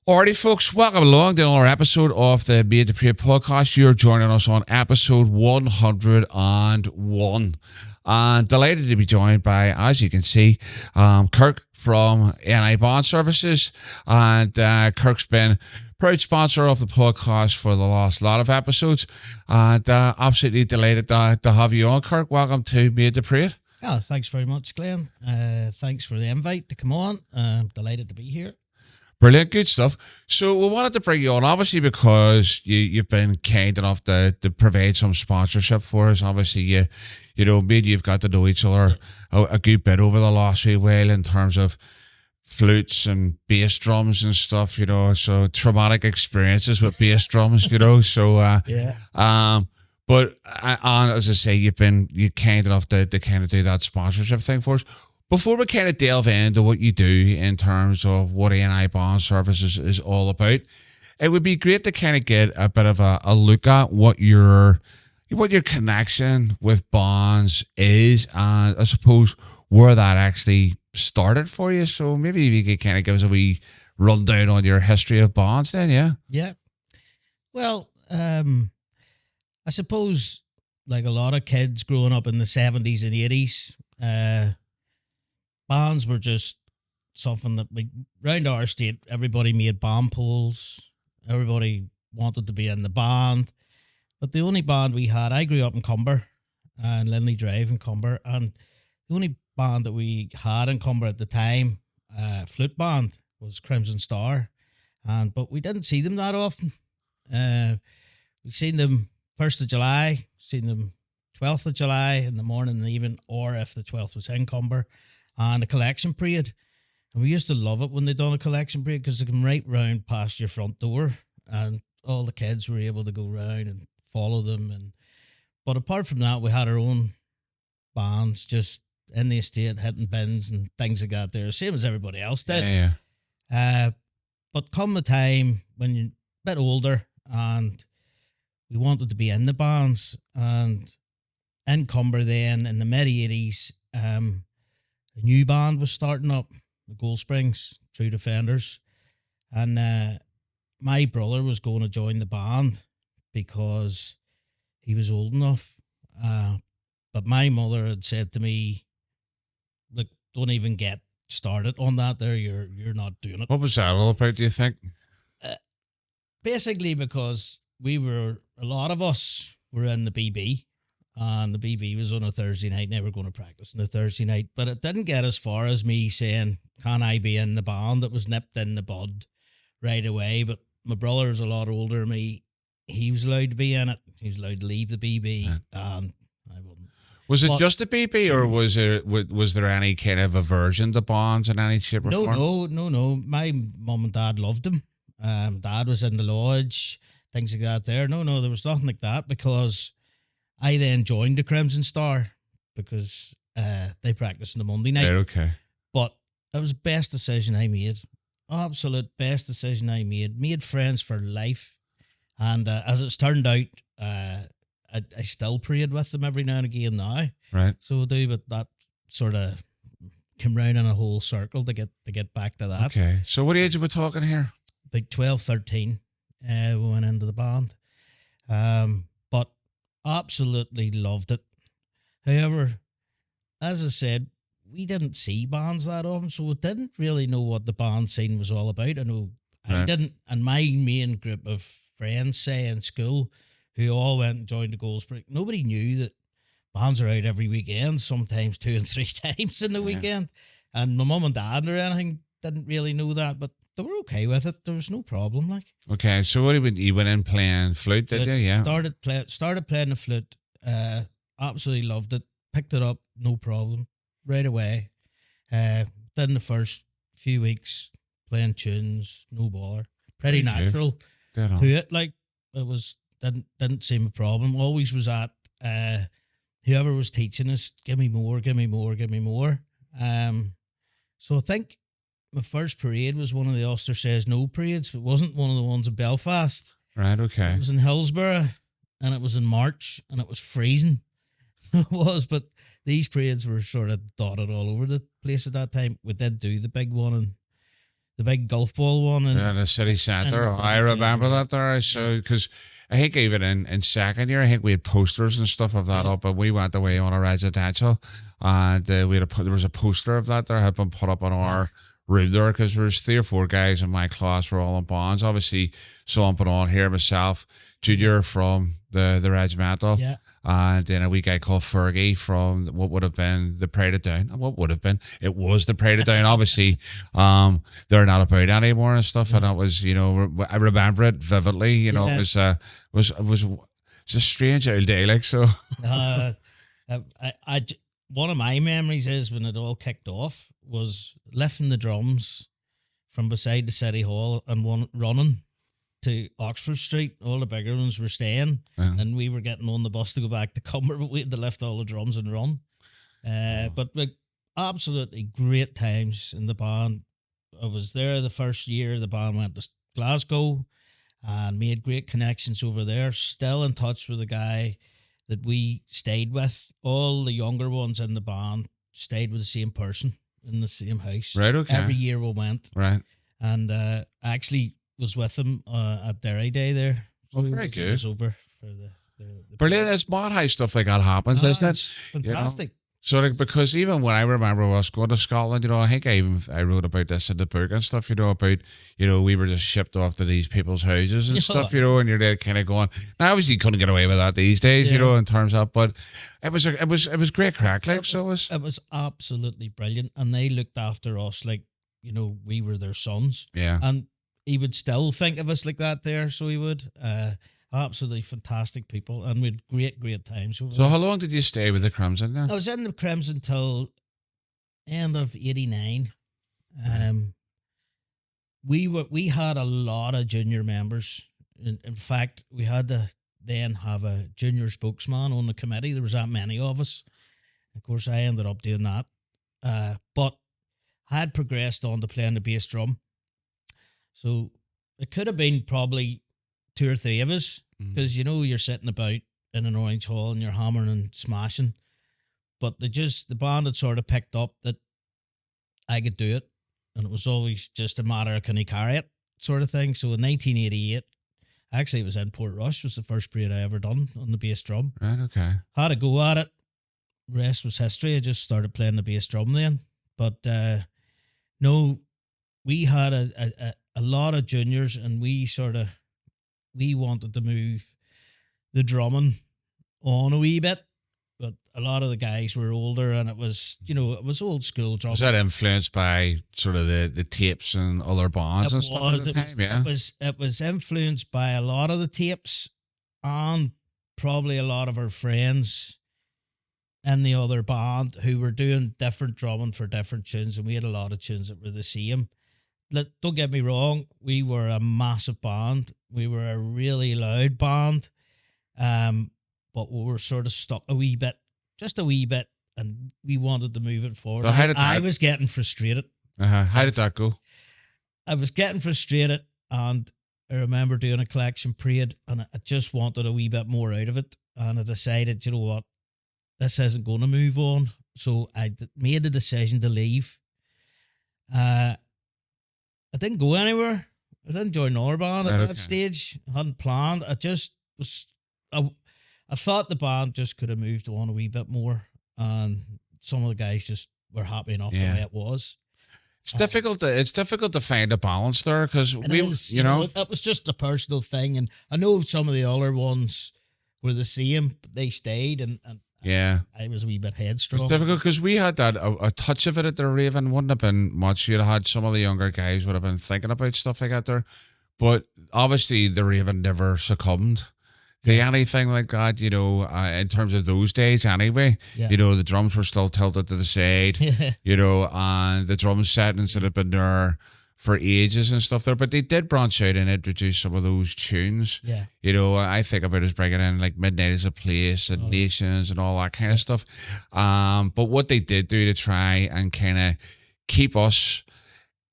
Alrighty, folks, welcome along to another episode of the Made to Pray podcast. You're joining us on episode 101. And delighted to be joined by, as you can see, Kirk from NI Bond Services. And Kirk's been proud sponsor of the podcast for the last lot of episodes. And absolutely delighted to have you on, Kirk. Welcome to Made to Pray. Oh, thanks very much, Glenn. Thanks for the invite to come on. Delighted to be here. Brilliant, good stuff. So we wanted to bring you on, obviously, because you've been kind enough to provide some sponsorship for us. Obviously, me and you've got to know each other a good bit over the last wee while in terms of flutes and bass drums and stuff, so traumatic experiences with bass drums, so Yeah. But as I say, you're kind enough to kind of do that sponsorship thing for us. Before we kind of delve into what you do in terms of what NI Bond Services is all about, it would be great to kind of get a bit of a look at what your connection with bonds is, and I suppose where that actually started for you. So maybe you could kind of give us a wee rundown on your history of bonds then, yeah? Yeah. Well, I suppose like a lot of kids growing up in the 70s and 80s, bands were just something that round our state, everybody made band poles. Everybody wanted to be in the band. But the only band we had, I grew up in Cumber and Linley Drive in Cumber, and the only band that we had in Cumber at the time, flute band, was Crimson Star. But we didn't see them that often. We've seen them 1st of July, seen them 12th of July in the morning and the evening, or if the 12th was in Cumber, and a collection parade. And we used to love it when they done a collection parade because they come right round past your front door and all the kids were able to go round and follow them. But apart from that, we had our own bands just in the estate, hitting bins and things like that there, same as everybody else did. Yeah. But come the time when you're a bit older and we wanted to be in the bands, and in Cumber then in the mid-80s, a new band was starting up, the Gold Springs True Defenders, and my brother was going to join the band because he was old enough. But my mother had said to me, "Look, don't even get started on that. There, you're not doing it." What was that all about, do you think? Basically, because a lot of us were in the BB. And the BB was on a Thursday night, and they were going to practice on a Thursday night. But it didn't get as far as me saying, "Can I be in the band?" It was nipped in the bud right away. But my brother was a lot older than me. He was allowed to be in it. He was allowed to leave the BB, and I wouldn't. Was it just a BB, or was there any kind of aversion to bonds in any shape or form? No. My mum and dad loved him. Dad was in the lodge, things like that there. No, there was nothing like that, because I then joined the Crimson Star because they practiced on the Monday night. Right, okay. But it was the best decision I made. Absolute best decision I made. Made friends for life. And as it's turned out, I still prayed with them every now and again now. Right. So I do, but that sort of came round in a whole circle to get back to that. Okay. So what age are we talking here? Like 12, 13, we went into the band. But absolutely loved it. However, as I said, we didn't see bands that often, so we didn't really know what the band scene was all about. I know I didn't, and my main group of friends, say in school, who all went and joined the Gold Springs, nobody knew that bands are out every weekend, sometimes 2 and 3 times in the weekend. And my mum and dad or anything didn't really know that, but they were okay with it. There was no problem, like. Okay, so you went in playing flute, did you? Yeah. Started playing the flute. Absolutely loved it. Picked it up, no problem, right away. Did the first few weeks playing tunes, no bother. Pretty natural to it. Like, it was didn't seem a problem. Always was at whoever was teaching us, give me more. So I think my first parade was one of the Ulster Says No parades. It wasn't one of the ones in Belfast. Right, okay. It was in Hillsborough, and it was in March, and it was freezing. It was, but these parades were sort of dotted all over the place at that time. We did do the big one in the big golf ball one, in the city centre. in the I city remember centre. that there. So because I think even in second year, I think we had posters and stuff of that up, and we went away on a residential, and we had there was a poster of that there had been put up on our room there because there was 3 or 4 guys in my class were all in bonds. Obviously, someone put on here myself, junior from the regimental. Yeah. And then a wee guy called Fergie from what would have been the Pride of Down. What would have been? It was the Pride of Down. Obviously, they're not about anymore and stuff. And it was, I remember it vividly. It was a strange old day, like so. One of my memories is when it all kicked off was lifting the drums from beside the city hall and running to Oxford Street. All the bigger ones were staying, and we were getting on the bus to go back to Cumber, but we had to lift all the drums and run. But absolutely great times in the band. I was there the first year the band went to Glasgow and made great connections over there. Still in touch with a guy that we stayed with. All the younger ones in the band stayed with the same person in the same house. Right, okay. Every year we went. Right. And I actually was with them at Derry Day there. Oh, very good. It was over for the Brilliant. It's mad how stuff like that happens, isn't it? It's fantastic. So, because even when I remember us going to Scotland, I think I wrote about this in the book and stuff, about, we were just shipped off to these people's houses and stuff, and you're there kind of going, now obviously you couldn't get away with that these days, in terms of, but it was great crack, like, so it was absolutely brilliant, and they looked after us like, we were their sons. Yeah. And he would still think of us like that there, so he would. Absolutely fantastic people, and we had great times over So there. how long did you stay with the Crimson then? I was in the Crimson till end of '89. We had a lot of junior members. In fact, we had to then have a junior spokesman on the committee. There was that many of us. Of course, I ended up doing that. But I had progressed on to playing the bass drum. So it could have been probably 2 or 3 of us, because you're sitting about in an orange hall and you're hammering and smashing. But the band had sort of picked up that I could do it, and it was always just a matter of can he carry it sort of thing. So in 1988, actually it was in Portrush, was the first parade I ever done on the bass drum. Right, okay. Had a go at it. Rest was history. I just started playing the bass drum then. But no, we had a lot of juniors, and we wanted to move the drumming on a wee bit, but a lot of the guys were older, and it was old school drumming. Was that influenced by sort of the tapes and other bands and stuff at the time? It was influenced by a lot of the tapes, and probably a lot of our friends in the other band who were doing different drumming for different tunes, and we had a lot of tunes that were the same. Don't get me wrong, we were a massive band. We were a really loud band, but we were sort of stuck just a wee bit, and we wanted to move it forward. So I was getting frustrated. How did that go? I was getting frustrated, and I remember doing a collection parade, and I just wanted a wee bit more out of it, and I decided, you know what, this isn't going to move on. So I made the decision to leave. I didn't go anywhere. I didn't join another band at that stage. I hadn't planned. I just was. I thought the band just could have moved on a wee bit more, and some of the guys just were happy enough the way it was. It's difficult. It's difficult to find a balance there, because it was just a personal thing, and I know some of the other ones were the same, but they stayed, and I was a wee bit headstrong. It's difficult because we had that a touch of it at the Raven. Wouldn't have been much. You'd have had some of the younger guys would have been thinking about stuff like that there, but obviously the Raven never succumbed to anything like that. In terms of those days, anyway. Yeah. The drums were still tilted to the side. And the drum settings that had been there for ages and stuff there, but they did branch out and introduce some of those tunes. Yeah. I think about as bringing in like Midnight is a Place and Nations and all that kind of stuff. But what they did do to try and kind of keep us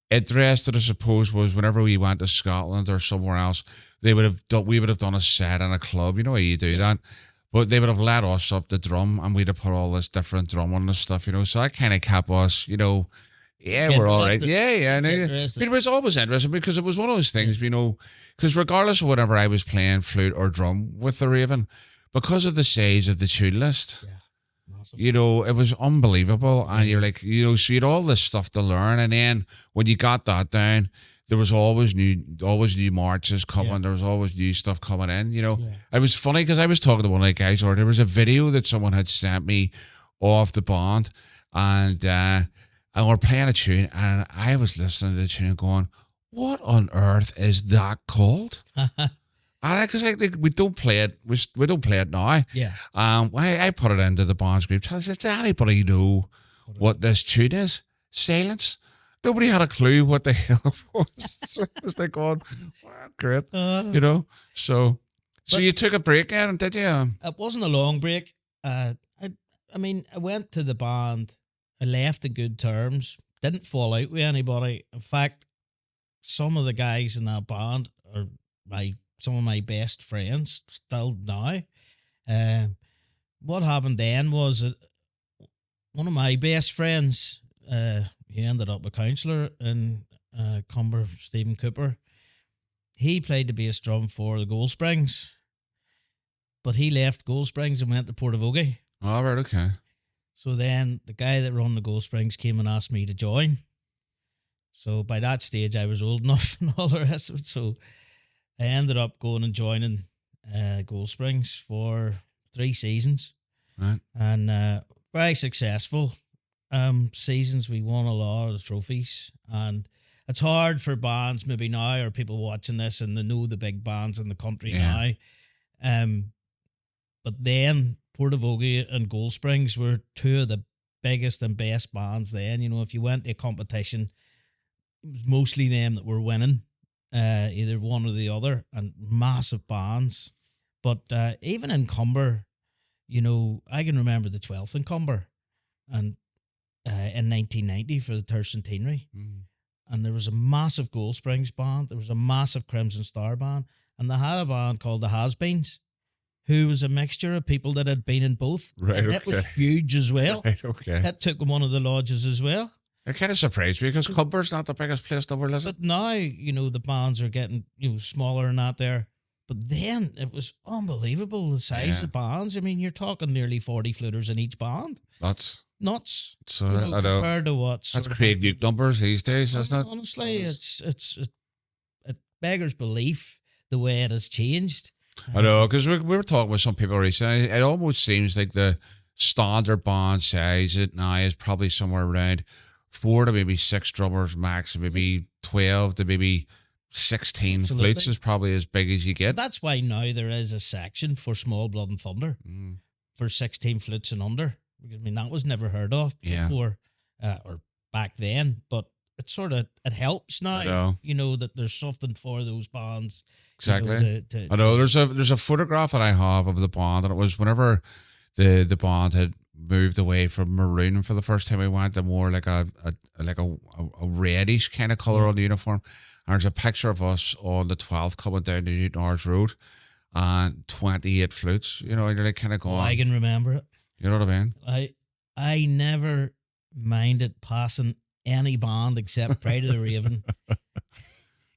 interested, I suppose, was whenever we went to Scotland or somewhere else, we would have done a set in a club. You know how you do that. But they would have let us up the drum, and we'd have put all this different drum on and stuff, So that kind of kept us, Yeah, we're all right. Yeah. It's I mean, interesting. it was always interesting because it was one of those things, because regardless of whatever I was playing, flute or drum with the Raven, because of the size of the tune list, Yeah, massive. it was unbelievable. And you're Yeah. like, so you had all this stuff to learn. And then when you got that down, there was always new marches coming. Yeah. There was always new stuff coming in. Yeah. It was funny because I was talking to one of the guys, or there was a video that someone had sent me off the band, and we're playing a tune, and I was listening to the tune and going, "What on earth is that called?" And because we don't play it, we don't play it now. Yeah. I put it into the band's group chat. I said, "Does anybody know what this tune is?" Silence. Nobody had a clue what the hell it was. So I was like, "God, wow, great," So But- you took a break, Aaron, did you? It wasn't a long break. I mean, I went to the band. I left in good terms. Didn't fall out with anybody. In fact, some of the guys in that band are some of my best friends still now. What happened then was that one of my best friends, he ended up a counsellor in Cumber, Stephen Cooper. He played the bass drum for the Gold Springs, but he left Gold Springs and went to Portavogie. All right, okay. So then the guy that run the Gold Springs came and asked me to join. So by that stage, I was old enough and all the rest of it. So I ended up going and joining Gold Springs for 3 seasons. Right. And very successful seasons. We won a lot of the trophies. And it's hard for bands maybe now, or people watching this and they know the big bands in the country now. But then Portavogie and Gold Springs were 2 of the biggest and best bands then. If you went to a competition, it was mostly them that were winning, either one or the other, and massive bands. But even in Cumber, I can remember the 12th in Cumber and in 1990 for the tercentenary. Mm. And there was a massive Gold Springs band. There was a massive Crimson Star band. And they had a band called the Has-Beens, who was a mixture of people that had been in both. Right, and it was huge as well. Right, okay. It took one of the lodges as well. It kind of surprised me because Cumber's not the biggest place to wear, is it? But now, the bands are getting, smaller and that there. But then it was unbelievable, the size of bands. I mean, you're talking nearly 40 fluters in each band. That's Nuts. so I know. Compared to what? That's Craig Duke numbers these days, isn't it? Honestly, it beggars belief the way it has changed. I know, because we were talking with some people recently. It almost seems like the standard band size now is probably somewhere around 4 to maybe 6 drummers max, maybe 12 to maybe 16 Absolutely. flutes is probably as big as you get. That's why now there is a section for Small Blood and Thunder for 16 flutes and under. Because, I mean, that was never heard of before or back then. But it helps now, that there's something for those bands. Exactly. I know there's a photograph that I have of the band, and it was whenever the band had moved away from maroon for the first time we went to more like a reddish kind of colour on the uniform. And there's a picture of us on the 12th coming down to Newton Arts Road and 28 flutes, and you're like kind of going. I can remember it. You know what I mean? I never minded passing any band except Pride of the Raven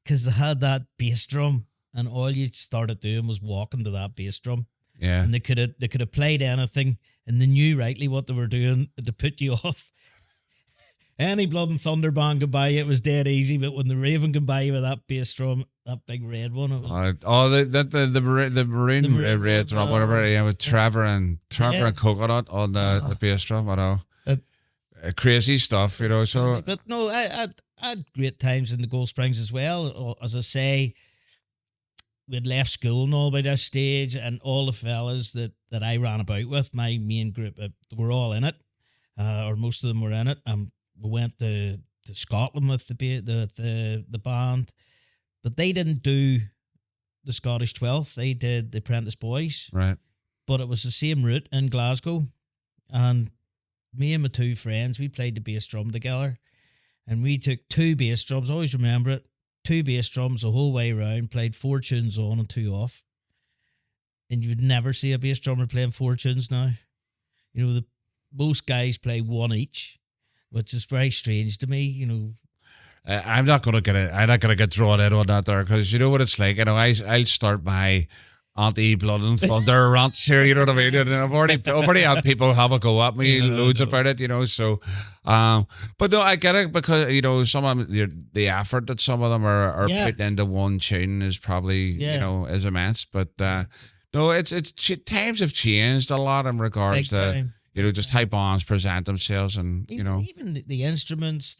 because they had that bass drum and all you started doing was walking to that bass drum. Yeah. And they could have played anything and they knew rightly what they were doing to put you off. Any Blood and Thunder band could buy you, it was dead easy, but when the Raven could buy you with that bass drum, that big red one, it was the maroon red drum, whatever, with Trevor and Coconut on the bass drum. I know, crazy stuff, So, but no, I had great times in the Gold Springs as well. As I say, we'd left school and all by this stage, and all the fellas that I ran about with, my main group, were all in it, or most of them were in it. We went to Scotland with the band, but they didn't do the Scottish 12th. They did the Apprentice Boys. Right. But it was the same route in Glasgow. And me and my 2 friends, we played the bass drum together. And we took 2 bass drums, always remember it, 2 bass drums the whole way around, played 4 tunes on and 2 off. And you would never see a bass drummer playing 4 tunes now. Most guys play 1 each. which is very strange to me. You know, I'm not gonna get it. I'm not gonna get drawn in on that there because you know what it's like. You know, I'll start my anti-blood and thunder rants here. You know what I mean? And I've already had people have a go at me loads about it. You know, so, but no, I get it because you know some of them, the effort that some of them are putting into one tune is probably you know is immense. But no, it's times have changed a lot in regards big to. time. You know, just how bands present themselves, and you know, even the instruments,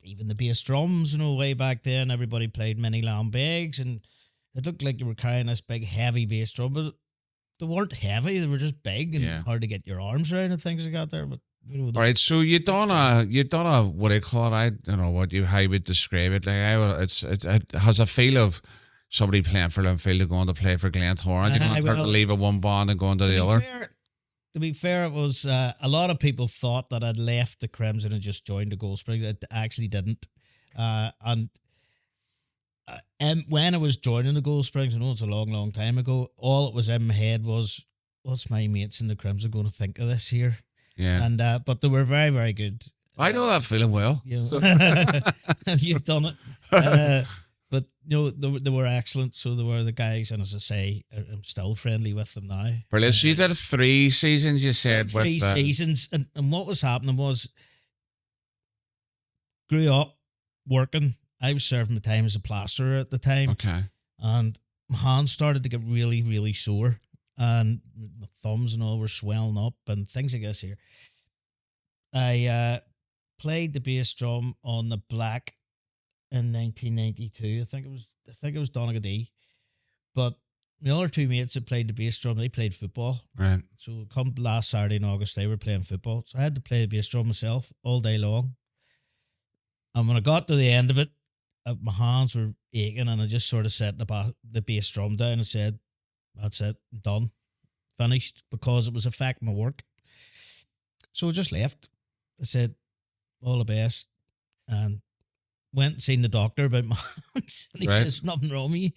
even the bass drums. You know, way back then, everybody played mini lambegs, and it looked like you were carrying this big, heavy bass drum, but they weren't heavy. They were just big and hard to get your arms around and things like that. There, but you know, all right. So you done a what do you call it? I don't know how you would describe it. Like it has a feel of somebody playing for Linfield going to play for Glentoran. You're going to leave a one band and go into the other. To be fair, it was a lot of people thought that I'd left the Crimson and just joined the Gold Springs. I actually didn't. And when I was joining the Gold Springs, I know it's a long, long time ago, all it was in my head was, what's my mates in the Crimson going to think of this here? Yeah. And but they were very, very good. I know that feeling well. You know, you've done it. But you know, they were excellent. So they were the guys, and as I say, I'm still friendly with them now. Brilliant. So you did 3 seasons, you said. Three seasons. And what was happening was, grew up working. I was serving my time as a plasterer at the time. Okay. And my hands started to get really, really sore. And my thumbs and all were swelling up and things like this here. I played the bass drum on the Black in 1992. I think it was Donegal. But my other 2 mates that played the bass drum, they played football. Right. So come last Saturday in August, they were playing football. So I had to play the bass drum myself all day long. And when I got to the end of it, my hands were aching, and I just sort of set the bass drum down and said, that's it, I'm done, finished, because it was affecting my work. So I just left. I said, all the best, and went and seen the doctor about my hands. And he says, nothing wrong with you.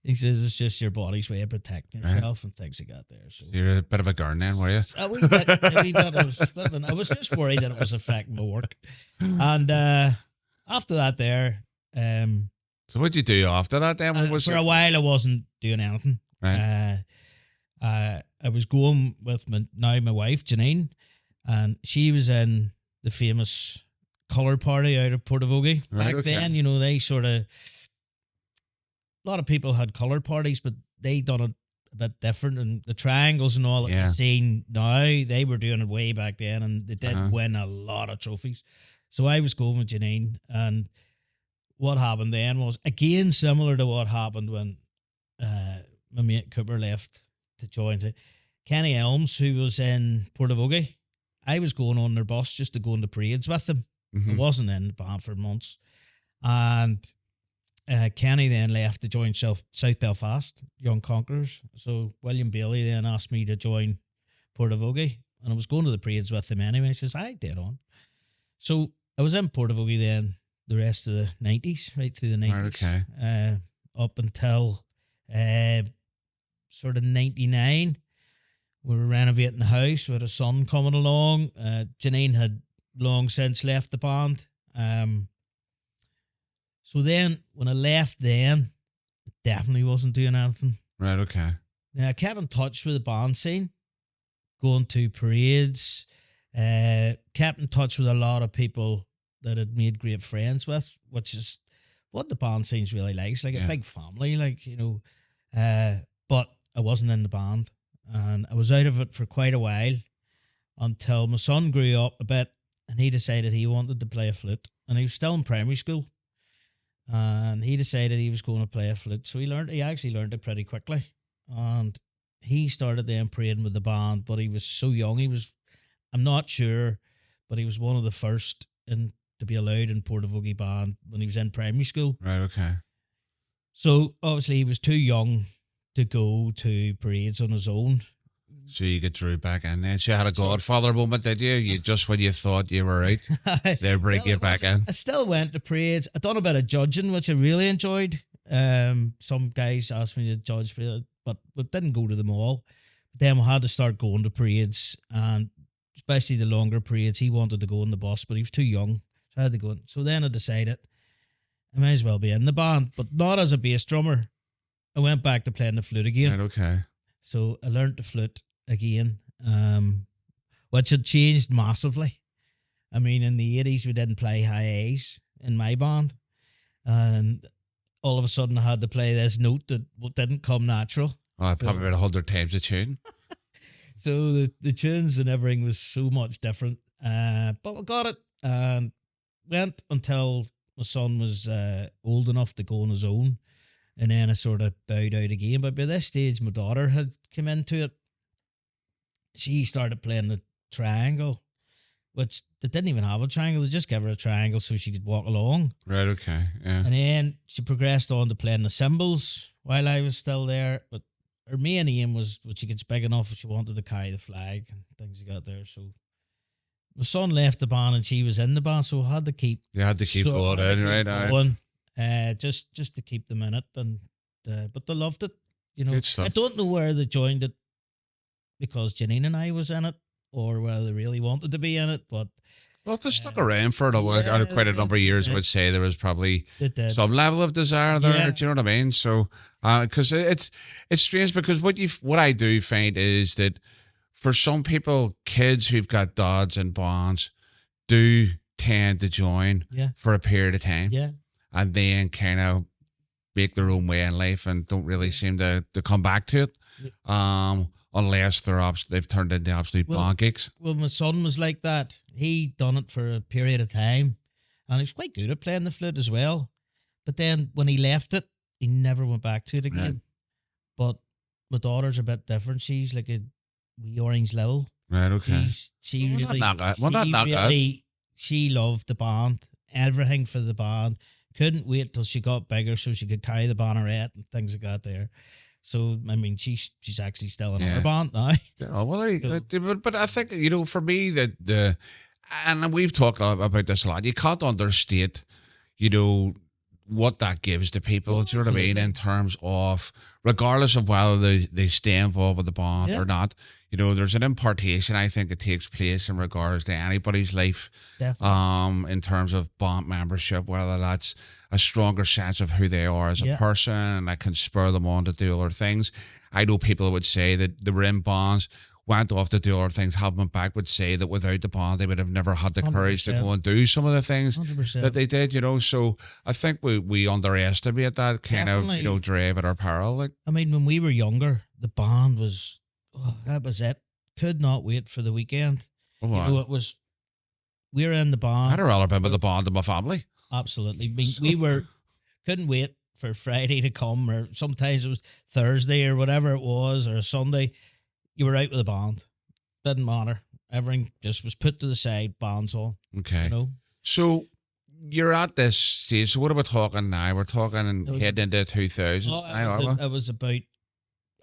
He says, it's just your body's way of protecting yourself and things like that there. So you're a bit of a gurn then, were you? A wee bit. I was just worried that it was affecting my work. And after that there... so what did you do after that then? For a while I wasn't doing anything. Right. I was going with my wife, Janine, and she was in the famous colour party out of Portavogie back then. You know, they sort of... A lot of people had colour parties, but they done it a bit different. And the triangles and all that you're seeing now, they were doing it way back then, and they did win a lot of trophies. So I was going with Janine, and what happened then was, again, similar to what happened when my mate Cooper left to join Kenny Elms, who was in Portavogie. I was going on their bus just to go into parades with them. I wasn't in the band for months. And Kenny then left to join South Belfast, Young Conquerors. So William Bailey then asked me to join Portavogie, and I was going to the parades with him anyway. He says, I dead on. So I was in Portavogie then the rest of the 90s, right through the 90s. Okay. Up until sort of 99. We were renovating the house. We had a son coming along. Janine had long since left the band. So then, when I left then, I definitely wasn't doing anything. Right, okay. Now, I kept in touch with the band scene, going to parades, kept in touch with a lot of people that I'd made great friends with, which is what the band scene's really like. It's like a big family, like, you know. But I wasn't in the band, and I was out of it for quite a while until my son grew up a bit, and he decided he wanted to play a flute, and he was still in primary school. And he decided he was going to play a flute. So he actually learned it pretty quickly. And he started then praying with the band, but he was so young. I'm not sure, but he was one of the first to be allowed in Portavogie band when he was in primary school. Right, okay. So obviously he was too young to go to parades on his own. So you get Drew back in then. So you had a godfather moment, did you? You just when you thought you were out, they bring you back in. I still went to parades. I done a bit of judging, which I really enjoyed. Some guys asked me to judge, but we didn't go to them all. But then we had to start going to parades, and especially the longer periods. He wanted to go on the bus, but he was too young, so I had to go. So then I decided I might as well be in the band, but not as a bass drummer. I went back to playing the flute again. Right, okay. So I learned the flute again, which had changed massively. I mean, in the 80s, we didn't play high A's in my band. And all of a sudden, I had to play this note that didn't come natural. Oh, probably about 100 times a tune. So the tunes and everything was so much different. But I got it and went until my son was old enough to go on his own. And then I sort of bowed out again. But by this stage, my daughter had come into it. She started playing the triangle, which they didn't even have a triangle. They just gave her a triangle so she could walk along. Right, okay, yeah. And then she progressed on to playing the cymbals while I was still there. But her main aim was when she gets big enough, she wanted to carry the flag and things like that there. So my son left the band and she was in the band, so I had to keep... You had to keep going in, right? Going, just to keep them in it. And but they loved it. You know, Good stuff. I don't know where they joined it because Janine and I was in it, or whether they really wanted to be in it, but... Well, if they stuck around for quite a number of years, I would say there was probably some level of desire there. Yeah. Do you know what I mean? So, because it's strange, because what I do find is that for some people, kids who've got dads and bands do tend to join for a period of time, and then kind of make their own way in life and don't really seem to come back to it. Unless they've turned into absolute band geeks. Well, my son was like that. He done it for a period of time, and he was quite good at playing the flute as well. But then when he left it, he never went back to it again. Right. But my daughter's a bit different. She's like a wee orange lil. Right, okay. She loved the band, everything for the band. Couldn't wait till she got bigger so she could carry the banneret and things like that there. So, I mean, she's actually still in our band now. Yeah, well, but I think, you know, for me, and we've talked about this a lot, you can't understate, you know, what that gives to people, do you know what I mean, in terms of, regardless of whether they stay involved with the band or not, you know, there's an impartation, I think, that takes place in regards to anybody's life. Definitely. In terms of band membership, whether that's a stronger sense of who they are as a person, and that can spur them on to do other things. I know people would say that they were in bands, went off to do other things, have them back, would say that without the band, they would have never had the 100%. Courage to go and do some of the things 100%. That they did, you know. So I think we underestimate that kind of, you know, drive at our peril. Like, I mean, when we were younger, the band was, that was it. Could not wait for the weekend. Oh, wow. You know, we were in the band. I had a relevant with the band in my family. Absolutely. We couldn't wait for Friday to come, or sometimes it was Thursday or whatever it was, or Sunday. You were out with the band. Didn't matter. Everything just was put to the side, bands on. Okay. You know? So you're at this stage. So what are we talking now? We're talking heading into 2000s. It was about,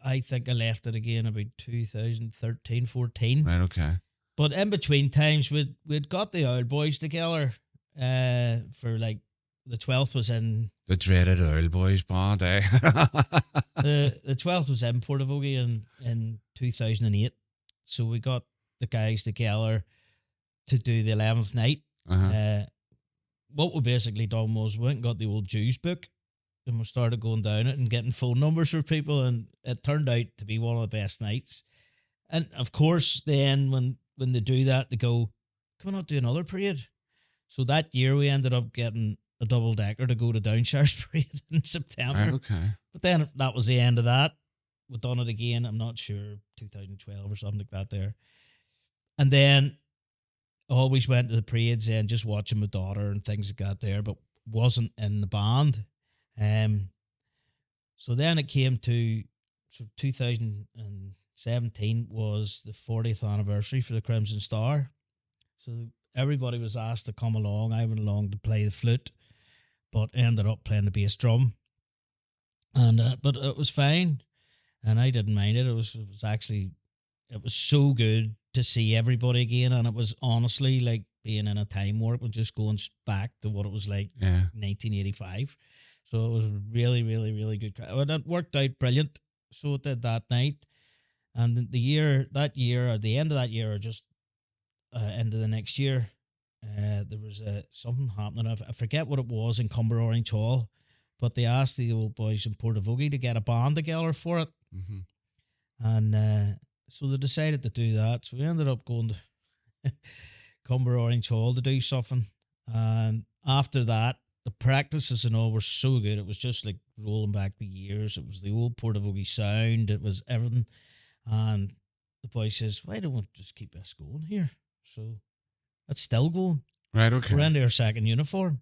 I think I left it again about 2013, 14. Right, okay. But in between times, we'd got the old boys together for like, the 12th was in... The dreaded Oil Boys band, eh? the 12th was in Portavogie in 2008. So we got the guys together to do the 11th night. What we basically done was we went and got the old Jews book and we started going down it and getting phone numbers for people, and it turned out to be one of the best nights. And of course, then when they do that, they go, can we not do another parade? So that year we ended up getting a double decker to go to Downshires Parade in September. Right, okay. But then that was the end of that. We've done it again. I'm not sure, 2012 or something like that there. And then I always went to the parades and just watching my daughter and things like that there, but wasn't in the band. So then it came to 2017 was the 40th anniversary for the Crimson Star. So everybody was asked to come along. I went along to play the flute, but ended up playing the bass drum. And but it was fine, and I didn't mind it. It was so good to see everybody again, and it was honestly like being in a time warp and just going back to what it was like 1985. So it was really, really, really good. It worked out brilliant. So it did that night, and the end of that year, just into the next year, there was something happening. I forget what it was in Cumber Orange Hall, but they asked the old boys in Portavogie to get a band together for it. Mm-hmm. And so they decided to do that. So we ended up going to Cumber Orange Hall to do something. And after that, the practices and all were so good. It was just like rolling back the years. It was the old Portavogie sound. It was everything. And the boy says, why don't we just keep this going here? So it's still going. Right, okay. We're into our second uniform.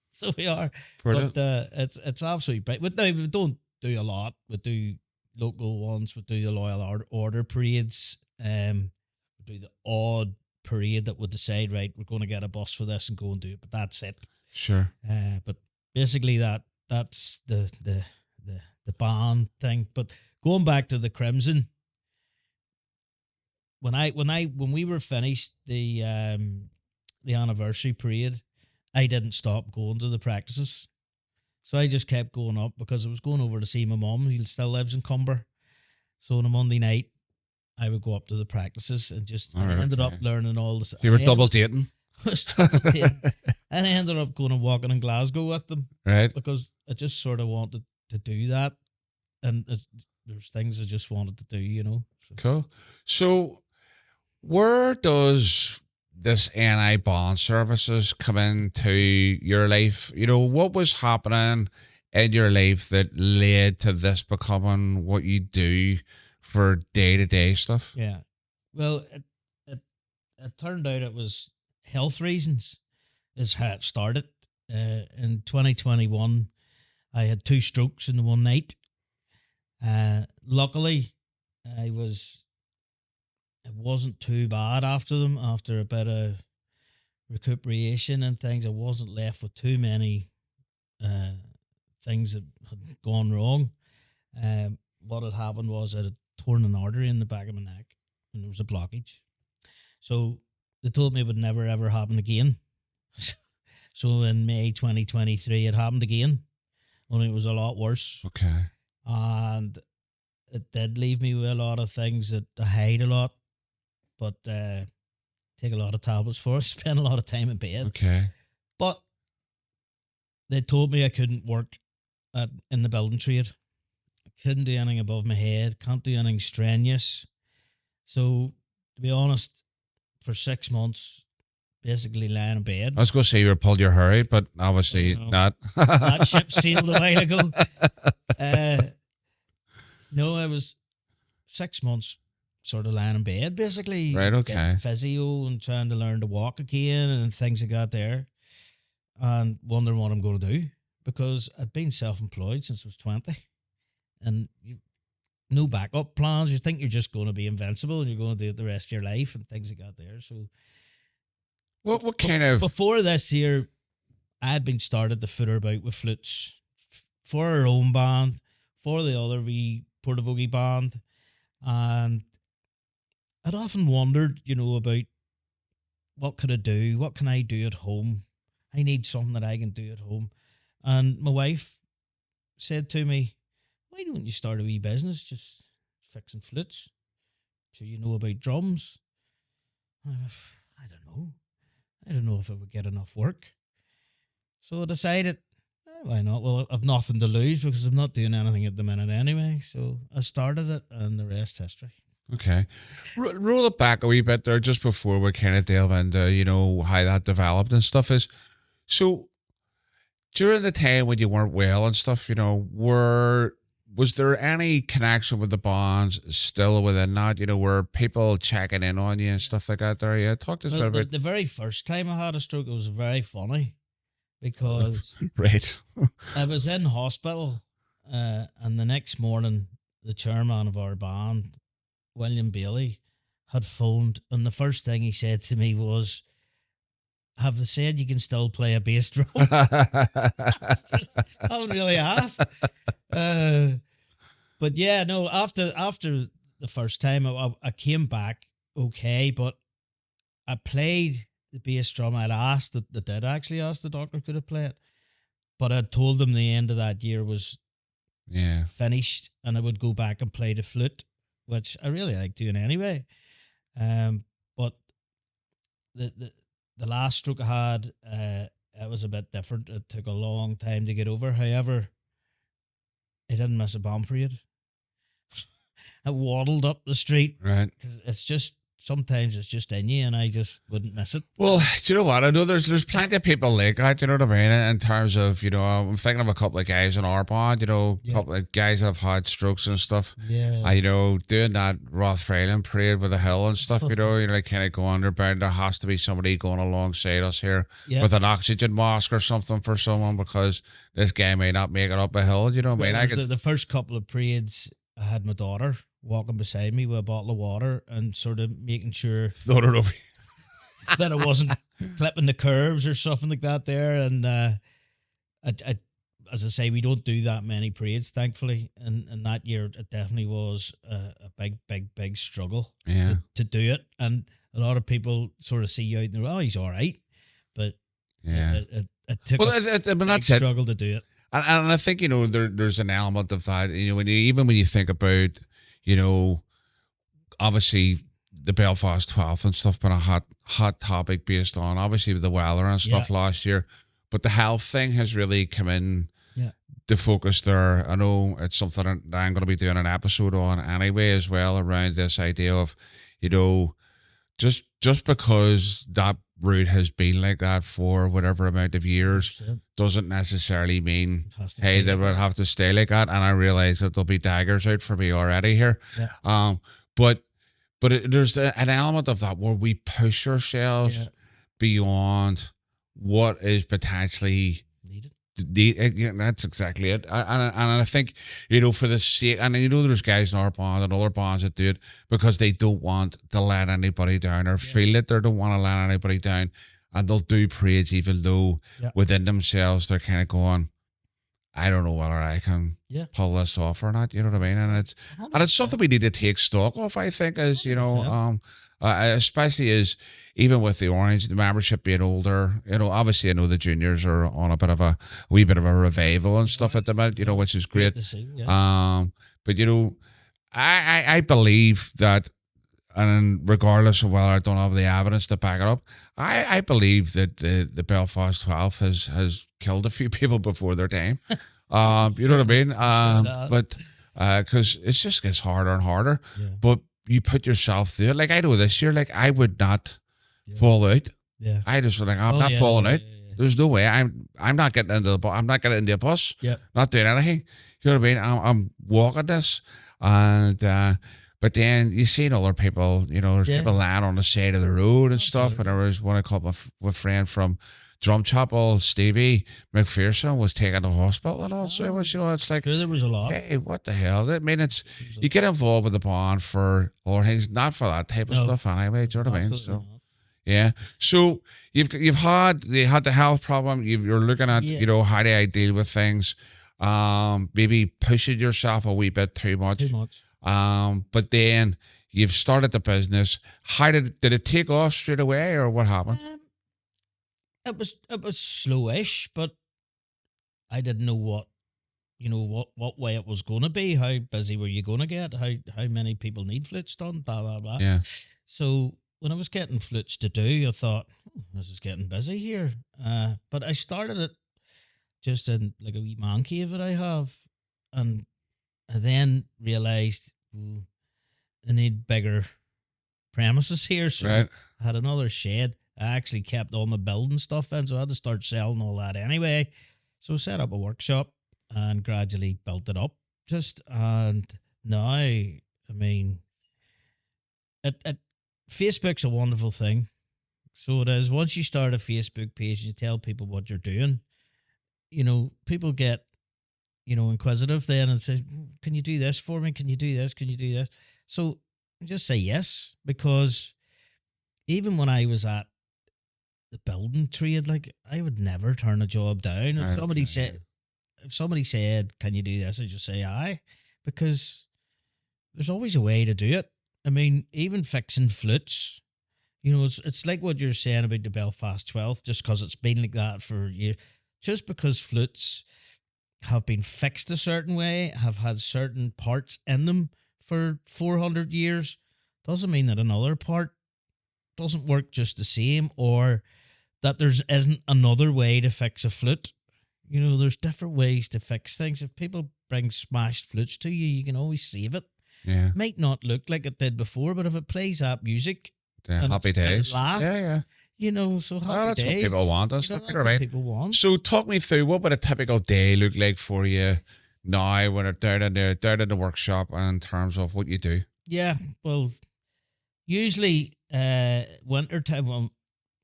So we are. Brilliant. But it's absolutely bright. But now we don't do a lot. We do local ones. We do the Loyal Order parades. We do the odd parade that would decide, right, we're going to get a bus for this and go and do it. But that's it. Sure. But basically that's the band thing. But going back to the Crimson, when we were finished the anniversary parade, I didn't stop going to the practices. So I just kept going up because I was going over to see my mum. He still lives in Cumber. So on a Monday night, I would go up to the practices and I ended up learning all this. You were double dating? And I ended up going and walking in Glasgow with them. Right. Because I just sort of wanted to do that. And there's things I just wanted to do, you know. So. Cool. So where does this NI bond services come into your life? You know, what was happening in your life that led to this becoming what you do for day-to-day stuff? Yeah. Well, it turned out it was health reasons is how it started. In 2021, I had 2 strokes in one night. Luckily, it wasn't too bad after them. After a bit of recuperation and things, I wasn't left with too many things that had gone wrong. What had happened was I had torn an artery in the back of my neck and there was a blockage. So they told me it would never ever happen again. So in May 2023, it happened again, only it was a lot worse. Okay. And it did leave me with a lot of things that I hide a lot, but take a lot of tablets for, spend a lot of time in bed. Okay. But they told me I couldn't work in the building trade. I couldn't do anything above my head, can't do anything strenuous. So, to be honest, for 6 months, basically lying in bed. I was going to say you were pulled your hair out, but obviously not. That ship sailed a while ago. No, I was 6 months sort of lying in bed, basically. Right, okay. Getting physio and trying to learn to walk again and things like that there. And wondering what I'm going to do because I'd been self-employed since I was 20. And no backup plans. You think you're just going to be invincible and you're going to do it the rest of your life and things like that there. So... What kind of... Before this year, I had been started to footer about with flutes for our own band, for the other wee Portavogie band. And I'd often wondered, you know, about what could I do? What can I do at home? I need something that I can do at home. And my wife said to me, why don't you start a wee business just fixing flutes? So you know about drums? I don't know. I don't know if it would get enough work. So I decided, why not? Well, I've nothing to lose because I'm not doing anything at the minute anyway. So I started it and the rest history. Okay. Roll it back a wee bit there just before we kind of delve into, you know, how that developed and stuff is. So during the time when you weren't well and stuff, you know, was there any connection with the bonds still within that? You know, were people checking in on you and stuff like that there? Yeah, talk to us about... The very first time I had a stroke, it was very funny because right. I was in hospital and the next morning, the chairman of our band, William Bailey, had phoned and the first thing he said to me was, have they said you can still play a bass drum? I haven't really asked. But yeah, no, after the first time, I came back okay, but I played the bass drum. I'd asked, they did actually ask the doctor could I play it, but I told them the end of that year was finished and I would go back and play the flute, which I really like doing anyway. But the last stroke I had, it was a bit different. It took a long time to get over. However, I didn't miss a bomb parade. I waddled up the street. Right. Because it's just, sometimes it's just in you, and I just wouldn't miss it. Well, do you know what? I know there's plenty of people like that, you know what I mean? In terms of, I'm thinking of a couple of guys in our band, a couple of guys that have had strokes and stuff. Yeah. Doing that Rothfrailing parade with the hill and stuff, you're like kind of going, there has to be somebody going alongside us here with an oxygen mask or something for someone, because this guy may not make it up a hill, you know what I mean? The first couple of parades, I had my daughter walking beside me with a bottle of water and sort of making sure that I wasn't clipping the curbs or something like that there. And I, as I say, we don't do that many parades, thankfully. And that year, it definitely was a big struggle to do it. And a lot of people sort of see you out and they're, oh, he's all right. But it took a big struggle to do it. And I think, there's an element of that, when you think about, obviously the Belfast 12th and stuff been a hot topic based on obviously the weather and stuff last year, but the health thing has really come in to focus there. I know it's something that I'm going to be doing an episode on anyway as well, around this idea of, just because that route has been like that for whatever amount of years doesn't necessarily mean, hey, they would have to stay like that. And I realize that there'll be daggers out for me already here. But there's an element of that where we push ourselves beyond what is potentially needed. That's exactly it. And I think, for the sake, and there's guys in our band and other bands that do it because they don't want to let anybody down, or feel that they don't want to let anybody down, and they'll do parades even though within themselves they're kind of going, I don't know whether I can pull this off or not. You know what I mean? And it's something we need to take stock of, I think, as especially as even with the Orange, the membership being older, obviously I know the juniors are on a wee bit of a revival and stuff at the minute, which is great. But I believe that, and regardless of whether I don't have the evidence to back it up, I believe that the Belfast 12 has killed a few people before their time. You know what I mean? But because it just gets harder and harder. But you put yourself through it. Like I know this year, like I would not fall out. I just was like, I'm not falling out. There's no way. I'm not getting into the. I'm not getting into a bus. Not doing anything. You know what I mean? I'm walking this, and but then you see other people. There's people lying on the side of the road and stuff. And there was one couple of friend from Drumchapel, Stevie McPherson, was taken to hospital and all. So it was, it's like, there was a lot. Hey, what the hell? I mean, you get involved with the band for other things, not for that type of stuff anyway. Do you know what I mean? So. Yeah. So you had the health problem. You're looking at how do I deal with things? Maybe pushing yourself a wee bit too much. But then you've started the business. How did it take off straight away, or what happened? It was slowish, but I didn't know what way it was going to be. How busy were you going to get? How many people need flutes done? Blah blah blah. Yeah. So when I was getting flutes to do, I thought, this is getting busy here. But I started it just in like a wee man cave that I have, and I then realised I need bigger premises here. So I had another shed. I actually kept all my building stuff in, so I had to start selling all that anyway. So I set up a workshop and gradually built it up. And now, I mean, Facebook's a wonderful thing. So it is. Once you start a Facebook page, you tell people what you're doing. People get, inquisitive then and say, can you do this for me? Can you do this? Can you do this? So just say yes, because even when I was at the building trade, like I would never turn a job down. If somebody said, can you do this? I'd just say aye, because there's always a way to do it. I mean, even fixing flutes, it's like what you're saying about the Belfast 12th, just because it's been like that for years. Just because flutes have been fixed a certain way, have had certain parts in them for 400 years, doesn't mean that another part doesn't work just the same, or that there isn't another way to fix a flute. You know, there's different ways to fix things. If people bring smashed flutes to you, you can always save it. Yeah. Might not look like it did before, but if it plays that music, and Happy days. it lasts, Yeah. you know, so happy Oh, that's days. what people want. You That's, know, that's that's right. what people want. So talk me through, what would a typical day look like for you now when they're down in the workshop, in terms of what you do? Yeah, well, usually winter time, well,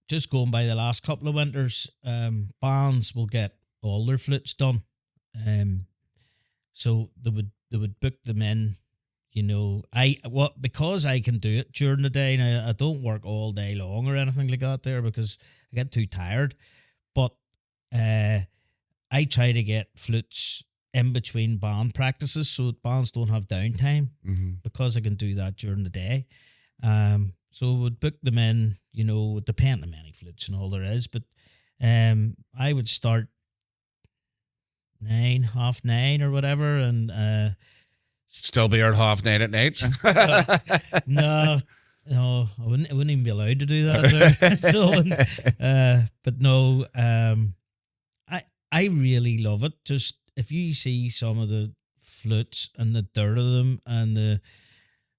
just going by the last couple of winters, bands will get all their flutes done. So they would book them in. You know, because I can do it during the day. Now, I don't work all day long or anything like that there, because I get too tired. But I try to get flutes in between band practices so bands don't have downtime, because I can do that during the day. So would book them in, you know, depending on many flutes and all there is. But I would start 9, 9:30 or whatever, and Still be here at 9:30 at night? no, I wouldn't even be allowed to do that there. But no, I really love it. Just if you see some of the flutes and the dirt of them and the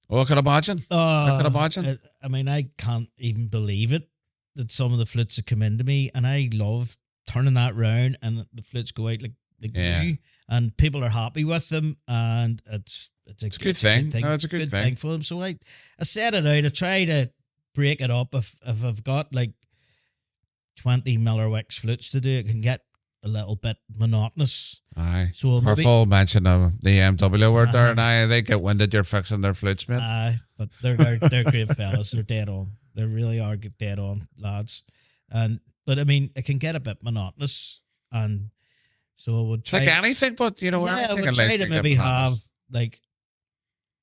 I can imagine. I can imagine. I mean, I can't even believe it that some of the flutes have come into me, and I love turning that round and the flutes go out like new, and people are happy with them, and it's a good thing. No, it's a good thing for them. So I set it out. I try to break it up. If I've got like 20 Miller Wicks flutes to do, it can get a little bit monotonous. Aye. So Careful mention of the MW word there, and they get winded you're fixing their flutes, mate. Aye, but they're great fellas. They're dead on. They really are dead on lads. But I mean, it can get a bit monotonous, and so I would try. It's like anything, but you know, I would try to maybe have like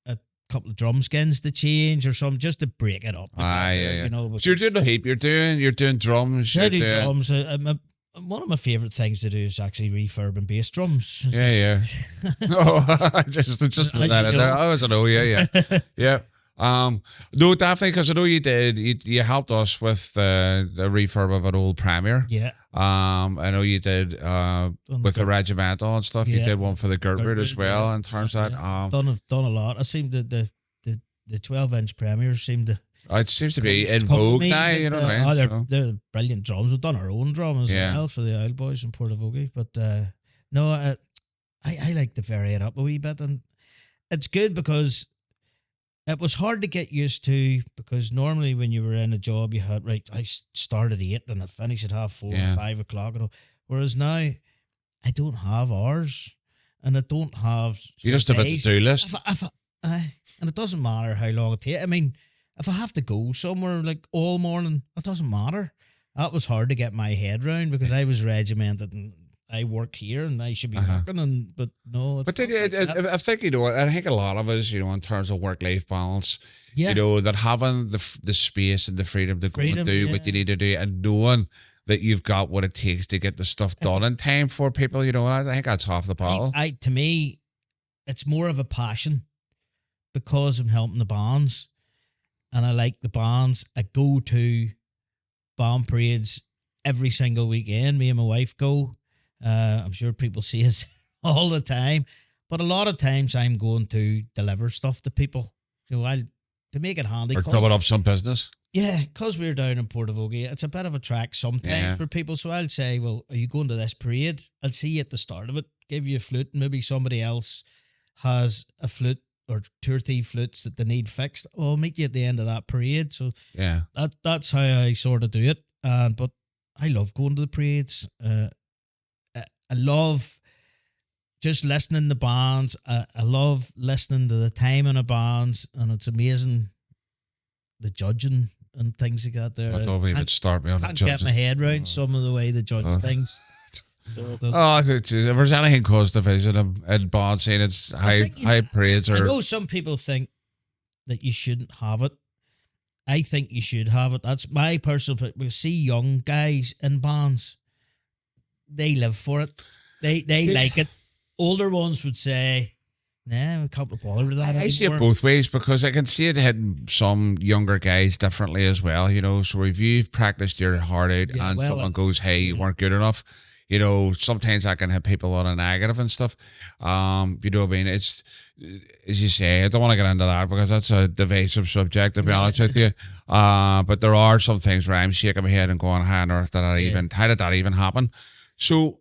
a couple of drum skins to change or something, just to break it up. Yeah. You know, So you're doing the heap. You're doing drums. I do drums. One of my favourite things to do is actually refurb and bass drums. Yeah. Oh, just that in there. I don't know. Yeah. No, definitely, because I know you helped us with the refurb of an old Premier. Yeah. I know you did with the Regimental and stuff. You did one for the Gertrude as well. In terms of that, I've done a lot. I seem the 12-inch Premiers seem to. It seems to be in vogue now. You know what I mean? They're brilliant drums. We've done our own drum as well for the Isle Boys in Portavogie. But no, I like to vary it up a wee bit, and it's good because it was hard to get used to, because normally when you were in a job, you had, I start at 8 and I finish at 4:30 or 5 o'clock. Whereas now, I don't have hours, and I don't have. You just have a to-do list. And it doesn't matter how long it takes. I mean, if I have to go somewhere like all morning, it doesn't matter. That was hard to get my head around, because I was regimented and I work here and I should be working, but no. But I think, you know, I think a lot of us, you know, in terms of work-life balance, you know, that having the space and the freedom to go and do what you need to do, and knowing that you've got what it takes to get the stuff done in time for people, you know, I think that's half the battle. To me, it's more of a passion, because I'm helping the bands, and I like the bands. I go to band parades every single weekend. Me and my wife go. I'm sure people see us all the time, but a lot of times I'm going to deliver stuff to people. So to make it handy. Or cover up some business. Yeah, because we're down in Portavogie, it's a bit of a track sometimes for people. So I'll say, well, are you going to this parade? I'll see you at the start of it, give you a flute, and maybe somebody else has a flute or 2 or 3 flutes that they need fixed. Well, I'll meet you at the end of that parade. So that's how I sort of do it. But I love going to the parades. I love just listening to bands. I love listening to the timing of bands, and it's amazing the judging and things like that there. I thought we would start me on the judging. I can't get my head around some of the way they judge things. So if there's anything caused division in band scene, it's high parades. I know some people think that you shouldn't have it. I think you should have it. That's my personal opinion. We see young guys in bands, they live for it. They like it. Older ones would say, Nah, we can't be bothered with that I see it anymore. both ways because I can see it hitting some younger guys differently as well. So if you've practiced your heart out Yeah, and well, someone goes, "Hey, you weren't good enough," sometimes that can hit people on a negative and stuff. You know what I mean? It's as you say. I don't want to get into that because that's a divisive subject, to be honest with you. But there are some things where I'm shaking my head and going, "How on earth did that even? How did that even happen?" So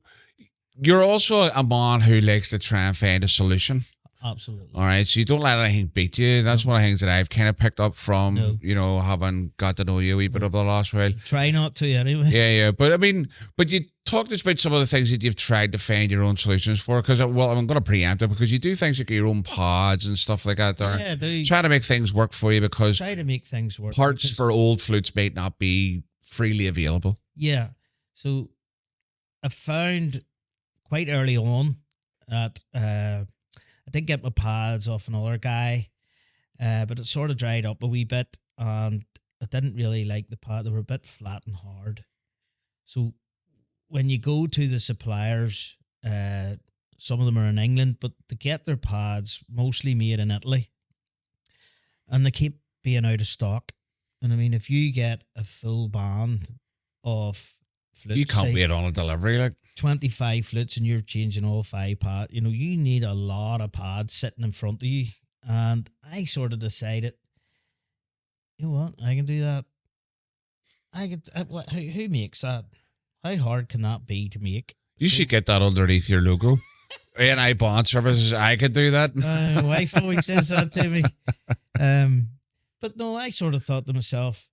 you're also a man who likes to try and find a solution. Absolutely. All right, so you don't let anything beat you. That's one of the things that I've kind of picked up from, having got to know you a wee bit over the last while. Try not to anyway. Yeah. But I mean, you talked to us about some of the things that you've tried to find your own solutions for. Because, I'm going to preempt it because you do things like your own pods and stuff like that. There, Yeah, I do. Try to make things work for you because Try to make things work. parts for old flutes might not be freely available. Yeah. So I found quite early on that I did get my pads off another guy, but it sort of dried up a wee bit, and I didn't really like the pad. They were a bit flat and hard. So when you go to the suppliers, some of them are in England, but they get their pads mostly made in Italy, and they keep being out of stock. And I mean, if you get a full band of flutes, You can't wait on a delivery, like. 25 flutes, and you're changing all 5 pads, you need a lot of pads sitting in front of you. And I sort of decided, you know what, I can do that. Who makes that? How hard can that be to make? You should get that underneath your logo. A&I Bond Services, I could do that. My wife always says that to me. But no, I sort of thought to myself,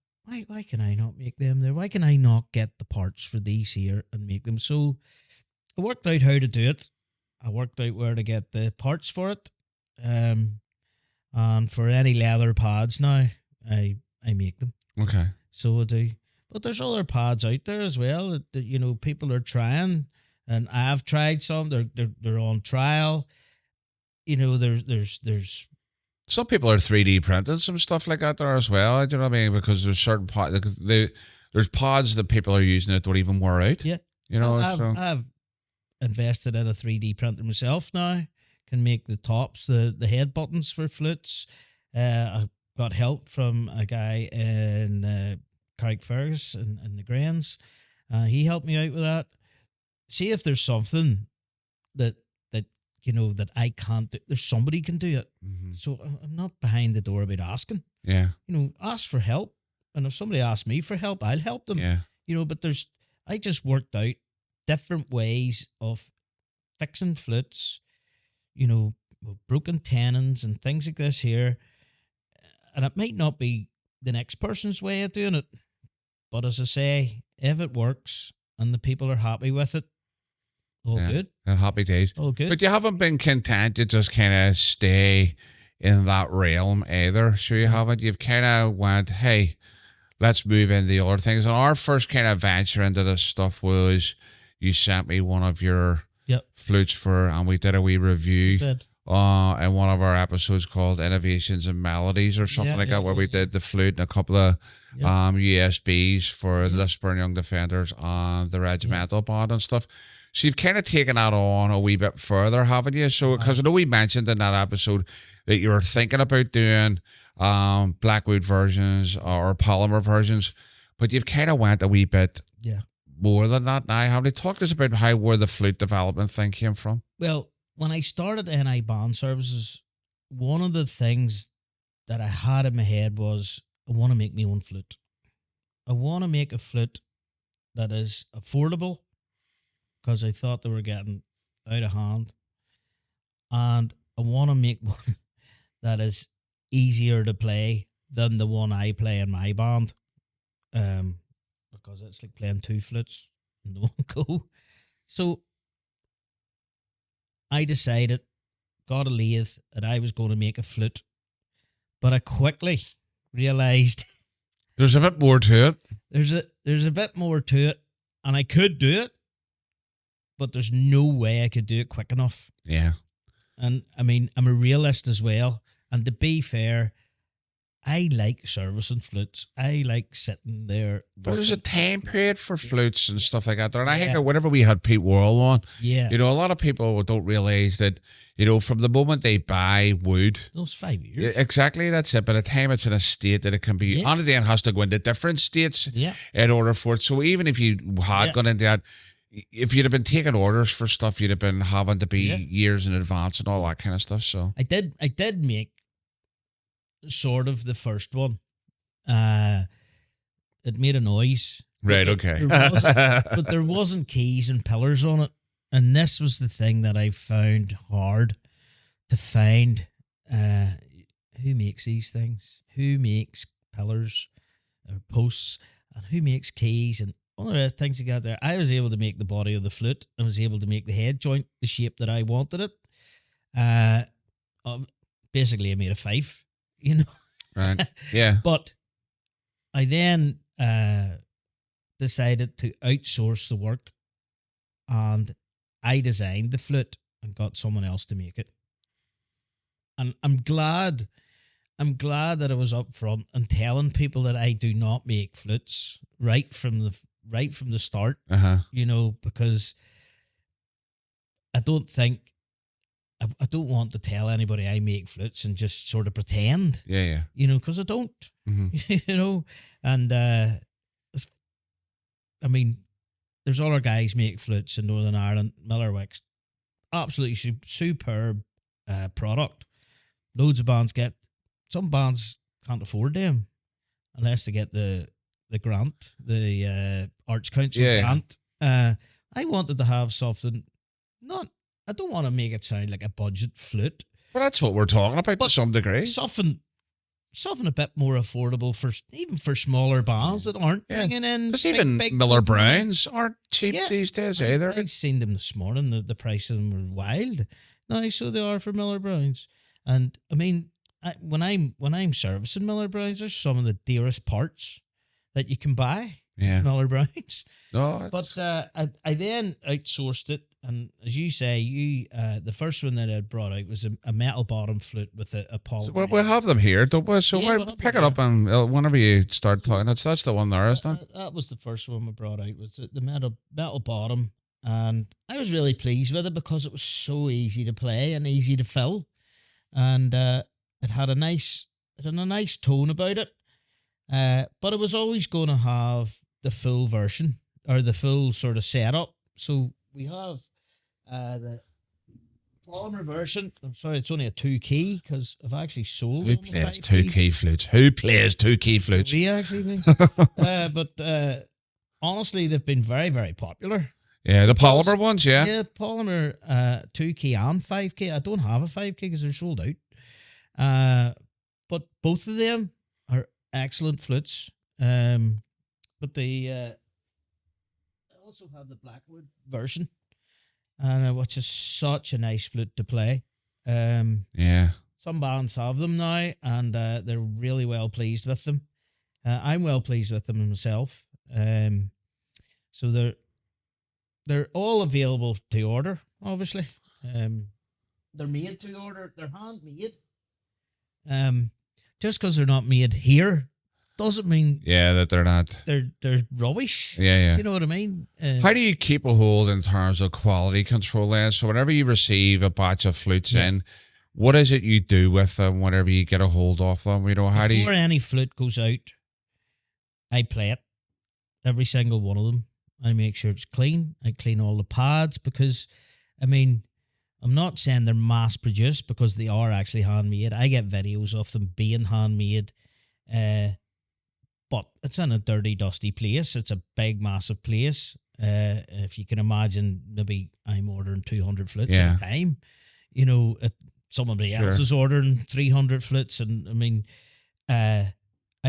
why can I not make them there? Why can I not get the parts for these here and make them? So I worked out how to do it. I worked out where to get the parts for it. And for any leather pads now, I make them. Okay. So I do. But there's other pads out there as well that people are trying, and I've tried some. They're on trial. There's Some people are 3D printing some stuff like that there as well. Do you know what I mean? Because there's certain pods, there's pods that people are using that don't even wear out. Yeah. I've invested in a 3D printer myself now. Can make the tops, the head buttons for flutes. I got help from a guy in Carrickfergus in the Grands. He helped me out with that. See if there's something that I can't do. There's somebody can do it. Mm-hmm. So I'm not behind the door about asking. Yeah. Ask for help. And if somebody asks me for help, I'll help them. Yeah. But I just worked out different ways of fixing flutes, broken tenons and things like this here. And it might not be the next person's way of doing it. But as I say, if it works and the people are happy with it, all good. And happy days. All good. But you haven't been content to just kind of stay in that realm either. Sure you haven't. You've kind of went, hey, let's move into the other things. And our first kind of venture into this stuff was you sent me one of your flutes and we did a wee review in one of our episodes called Innovations and Melodies or something like that, where we did the flute and a couple of USBs for the Lisper and Young Defenders and the Regimental Band and stuff. So you've kind of taken that on a wee bit further, haven't you? So, because I know we mentioned in that episode that you were thinking about doing Blackwood versions or polymer versions, but you've kind of went a wee bit more than that now. Have you talked to us about where the flute development thing came from? Well, when I started NI Band Services, one of the things that I had in my head was I want to make my own flute. I want to make a flute that is affordable, because I thought they were getting out of hand. And I want to make one that is easier to play than the one I play in my band. Because it's like playing 2 flutes in the one go. So I decided, got a lathe, that I was going to make a flute. But I quickly realised there's a bit more to it. There's a bit more to it, and I could do it, but there's no way I could do it quick enough. Yeah. And I mean, I'm a realist as well. And to be fair, I like servicing flutes. I like sitting there. But there's a working time flutes. period for flutes and stuff like that. And I think Yeah. that whenever we had Pete Worrell on, Yeah. a lot of people don't realize that, from the moment they buy wood, Those 5 years. exactly, that's it. By the time it's in a state that it can be, Yeah. and then it has to go into different states Yeah. in order for it. So even if you had Yeah. gone into that, if you'd have been taking orders for stuff, you'd have been having to be Yeah. years in advance and all that kind of stuff. So I did make sort of the first one. It made a noise. right, But okay. but there wasn't keys and pillars on it. And this was the thing that I found hard to find. Who makes these things? Who makes pillars or posts? And who makes keys? And all the things you got there. I was able to make the body of the flute. I was able to make the head joint the shape that I wanted it. Basically, I made a fife, right, yeah, But I then decided to outsource the work, and I designed the flute and got someone else to make it. And I'm glad that I was up front and telling people that I do not make flutes right from the start. Because I don't think I don't want to tell anybody I make flutes and just sort of pretend. yeah. Because I don't. Mm-hmm. And I mean, there's other guys make flutes in Northern Ireland. Miller Wicks, absolutely superb product. Loads of bands get. Some bands can't afford them unless they get the grant, the Arts Council grant. I wanted to have something. I don't want to make it sound like a budget flute. Well, that's what we're talking about to some degree. Something a bit more affordable for smaller bands that aren't bringing in. Because even big Miller Browns aren't cheap these days either. I've seen them this morning. The price of them were wild. Now, so they are for Miller Browns. And I mean, when I'm servicing Miller Browns, there's some of the dearest parts that you can buy. Yeah, Miller Browns. No, but I then outsourced it, and as you say, the first one that I brought out was a metal bottom flute with a polymer. So we'll have them here, don't we? So we'll pick it up, and whenever you start talking, that's the one there, isn't it? That was the first one we brought out. Was the metal bottom, and I was really pleased with it because it was so easy to play and easy to fill, and it had a nice tone about it. But it was always going to have the full version or the full sort of setup. So we have the polymer version. I'm sorry, it's only a 2-key because I've actually sold. Who plays 2-key flutes? Who plays 2-key flutes? We actually, but honestly, they've been very, very popular. Yeah, the polymer ones, yeah. Yeah, polymer 2-key and 5-key. I don't have a 5-key because they're sold out. But both of them are excellent flutes. But they also have the Blackwood version, which is such a nice flute to play. Yeah. Some bands have them now, and they're really well pleased with them. I'm well pleased with them myself. So they're all available to order, obviously. They're made to order. They're handmade. Just because they're not made here doesn't mean that they're not. They're rubbish. Yeah. Do you know what I mean? How do you keep a hold in terms of quality control then? So whenever you receive a batch of flutes in, what is it you do with them whenever you get a hold of them? How Before any flute goes out, I play it. Every single one of them. I make sure it's clean. I clean all the pads because, I mean, I'm not saying they're mass produced because they are actually handmade. I get videos of them being handmade. But it's in a dirty, dusty place. It's a big, massive place. If you can imagine, maybe I'm ordering 200 flutes at a time. Somebody else is ordering 300 flutes. And I mean, I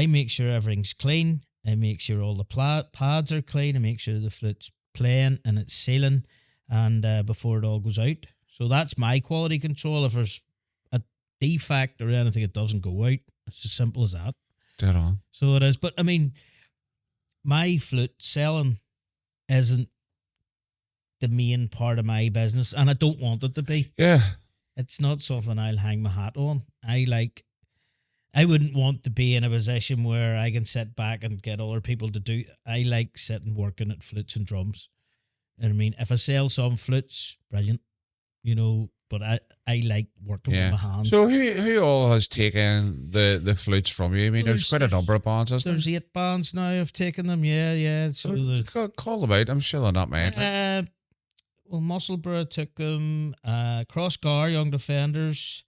make sure everything's clean. I make sure all the pads are clean. I make sure the flute's playing and it's sealing and before it all goes out. So that's my quality control. If there's a defect or anything, it doesn't go out. It's as simple as that. Dead on. So it is. But I mean, my flute selling isn't the main part of my business, and I don't want it to be. Yeah. It's not something I'll hang my hat on. I like I wouldn't want to be in a position where I can sit back and get other people to do. I like sitting working at flutes and drums. And I mean, if I sell some flutes, brilliant, But I like working with Yeah. my hands. So who all has taken the flutes from you? I mean, there's quite a number of bands, isn't There's 8 bands now have taken them. Yeah. So call them out. I'm sure they're not mine. well, Musselburgh took them. Crossgar, Young Defenders,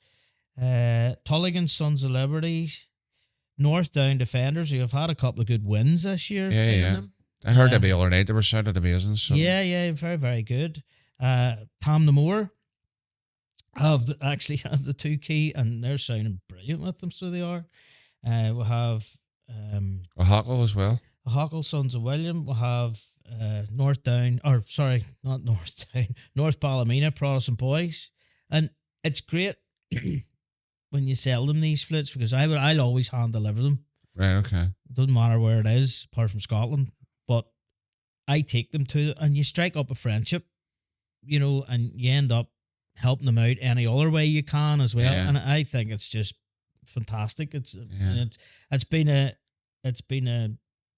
Tulligan, Sons of Liberty, North Down Defenders, who have had a couple of good wins this year. Yeah. I heard them the other night. They were sounded amazing. So. Yeah, very, very good. Tam the Moor actually have the 2 key, and they're sounding brilliant with them, so they are. We'll have a Huckle as well. A Huckle, Sons of William. We'll have North Down, or sorry, not North Down, North Ballymena, Protestant Boys. And it's great when you sell them these flutes, because I'll always hand deliver them. Right, okay. It doesn't matter where it is, apart from Scotland. But I take them to, and you strike up a friendship, and you end up helping them out any other way you can as well. Yeah. And I think it's just fantastic. It's been a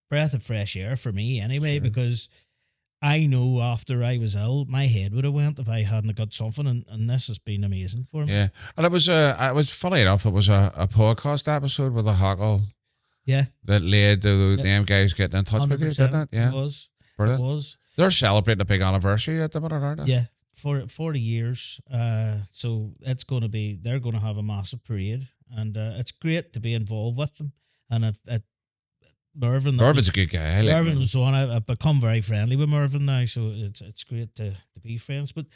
breath of fresh air for me anyway, sure. Because I know after I was ill, my head would have went if I hadn't got something, and this has been amazing for me. Yeah, and it was funny enough. It was a podcast episode with a Huckle. Yeah, that led to them guys getting in touch with you, didn't it? Yeah, it was. Brilliant. It was. They're celebrating a big anniversary at the minute, aren't they? Yeah, for 40 years. So they're going to have a massive parade, and it's great to be involved with them. And Mervin's a good guy. Mervin was one. I've become very friendly with Mervin now, so it's great to be friends. But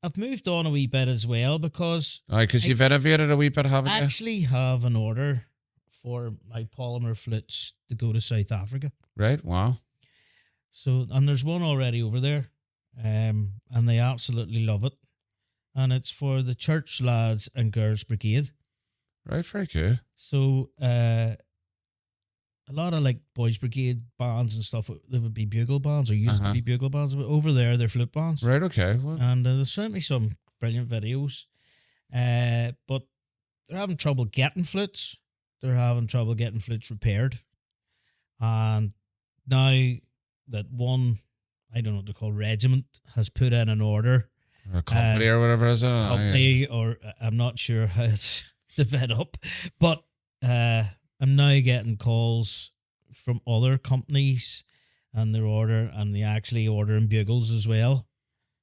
I've moved on a wee bit as well, because you've innovated a wee bit, haven't you? I actually have an order for my polymer flutes to go to South Africa. Right, wow. So, and there's one already over there, and they absolutely love it. And it's for the Church Lads and Girls Brigade. Right, very cool. So, a lot of like Boys Brigade bands and stuff, they would be bugle bands, or used to be bugle bands. But over there, they're flute bands. Right, okay. Well, and there's certainly some brilliant videos. But they're having trouble getting flutes. They're having trouble getting flutes repaired. And now that one, I don't know what to call, regiment has put in an order. Or a company or whatever, is it? Company, or I'm not sure how it's developed. But I'm now getting calls from other companies, and they're actually ordering bugles as well.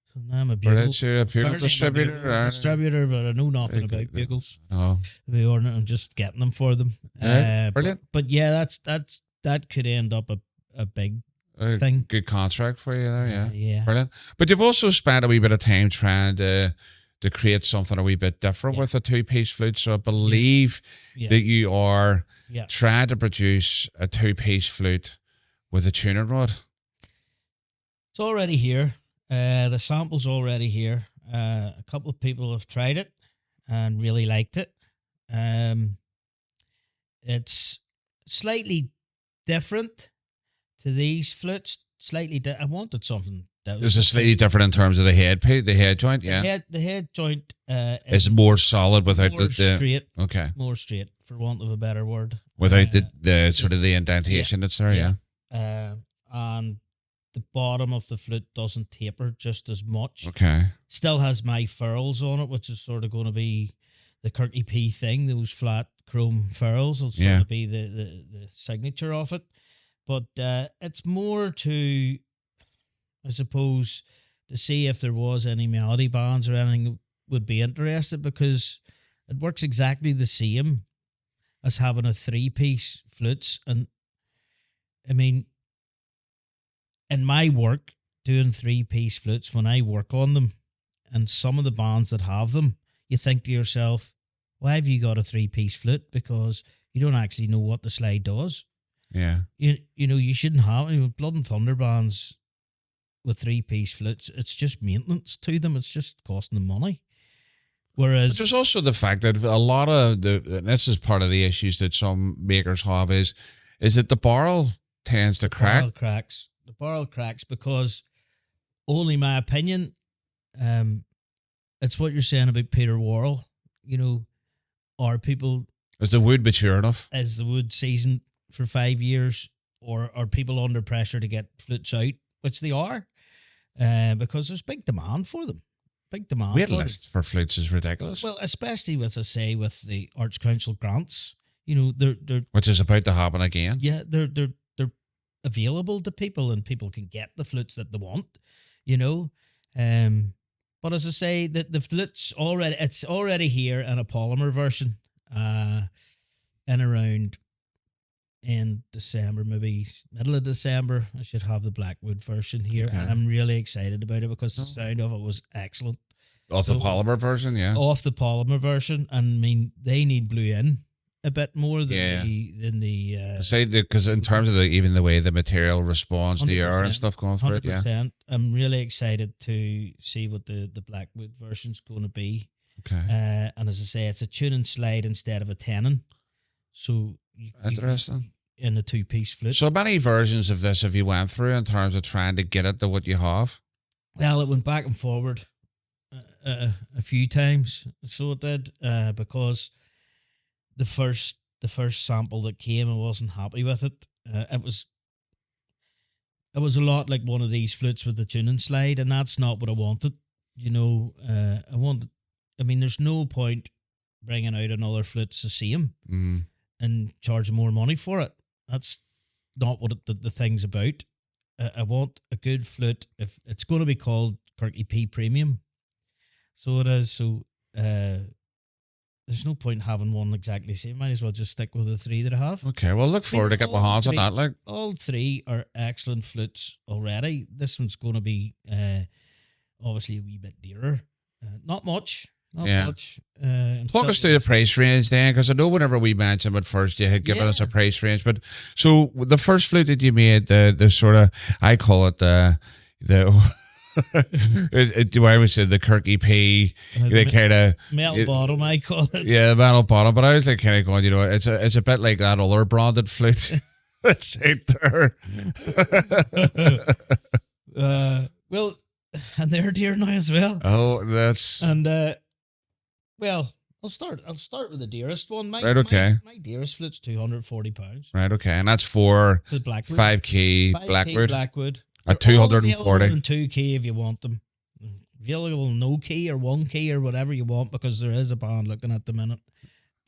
So now I'm a bugle distributor, but I know nothing about bugles. Oh, I'm just getting them for them. Brilliant. But yeah, that could end up a big thing. Good contract for you there, yeah. Yeah. Brilliant. But you've also spent a wee bit of time trying to create something a wee bit different with a 2-piece flute. So I believe that you are trying to produce a 2-piece flute with a tuning rod. It's already here. The sample's already here. A couple of people have tried it and really liked it. It's slightly different to these flutes. I wanted something that was... Is it slightly different in terms of the head joint? Yeah. The head joint is more solid without more straight. Okay. More straight, for want of a better word. Without the sort of the indentation that's there, yeah. And the bottom of the flute doesn't taper just as much. Okay. Still has my ferrules on it, which is sort of going to be the Kirk P thing, those flat chrome ferrules. Will sort of be the signature of it. But it's more to, I suppose, to see if there was any melody bands or anything that would be interested, because it works exactly the same as having a 3-piece flutes. And I mean, in my work, doing 3-piece flutes, when I work on them, and some of the bands that have them, you think to yourself, why have you got a 3-piece flute? Because you don't actually know what the slide does. Yeah. You know, you shouldn't have Blood and Thunder bands with 3-piece flutes. It's just maintenance to them. It's just costing them money. Whereas... But there's also the fact that a lot of and this is part of the issues that some makers have is that the barrel tends to crack. The barrel cracks because, only my opinion, it's what you're saying about Peter Worrell. Are people Is the wood mature enough? Is the wood seasoned for 5 years, or are people under pressure to get flutes out, which they are, because there's big demand for them. Big demand. Wait list for flutes is ridiculous. Well, especially with, I say, with the Arts Council grants, you know, they're which is about to happen again. yeah, they're available to people, and people can get the flutes that they want, you know. But as I say, the flutes it's already here in a polymer version, in around in December, maybe middle of December. I should have the Blackwood version here, Okay. and I'm really excited about it because the sound of it was excellent. Off the polymer version, yeah. Off the polymer version, and I mean they need blue in a bit more than Yeah. the Say because in terms of even the way the material responds to the air 100%, and stuff going through it, yeah. 100%. I'm really excited to see what the Blackwood version's going to be. Okay. And as I say, it's a tuning slide instead of a tenon. So Interesting. in a 2-piece flute. So many versions of this have you went through in terms of trying to get it to what you have? Well, it went back and forward a few times. So it did, because the first sample that came, I wasn't happy with it. It was a lot like one of these flutes with the tuning slide, and that's not what I wanted. You know, I mean, there's no point bringing out another flute the same and charging more money for it. That's not what the thing's about. I want a good flute. If it's going to be called Kirk P Premium, so it is. So there's no point having one exactly the same. Might as well just stick with the 3 that I have. Okay, well, look forward to get my hands on that. Like, all 3 are excellent flutes already. This one's going to be obviously a wee bit dearer. Not much. Not much. Talk us through the price range then, because I know whenever we mentioned it first, you had given us a price range. But so the first flute that you made, the sort of, I call it the I would say the Kirk P, the kind of metal bottom, I call it. Yeah, the metal bottom. But I was like kind of going, you know, it's a bit like that other branded flute that's out there. Well, and they're dear now as well. Oh, that's well, I'll start with the dearest one. Right, okay. My dearest flute's £240. right. Okay, and that's for The Blackwood. 5K 5K Blackwood Blackwood. at They're all 240. available in 2K if you want them. Available no key or 1 key or whatever you want, because there is a band looking at the minute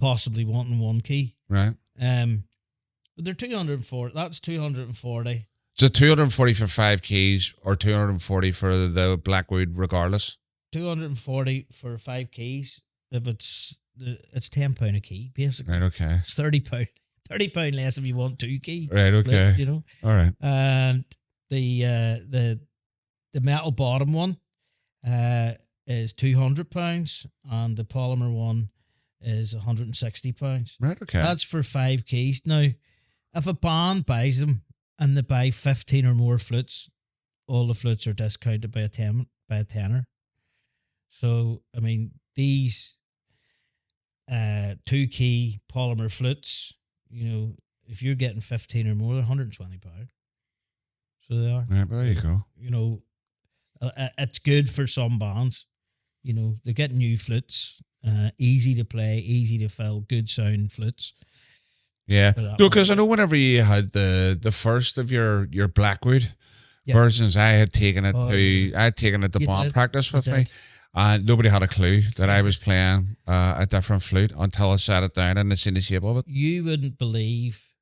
possibly wanting 1 key. Right. But they're 240. That's 240. So 240 for 5 keys or 240 for the Blackwood regardless. 240 for 5 keys. If it's £10 a key, basically. Right, okay. It's £30. £30 less if you want 2 key. Right, okay. You know. All right. And the metal bottom one is £200, and the polymer one is £160. Right, okay. That's for 5 keys. Now, if a band buys them and they buy 15 or more flutes, all the flutes are discounted by a tenner. So, I mean, these 2-key polymer flutes, you know, if you're getting 15 or more, they're £120. So they are. Right, well, there you go. You know, it's good for some bands. You know, they're getting new flutes, easy to play, easy to fill, good sound flutes. Yeah. No, because I know whenever you had the first of your Blackwood versions, I had taken it to band practice with me. And nobody had a clue that I was playing a different flute until I sat it down and I seen the shape of it. You wouldn't believe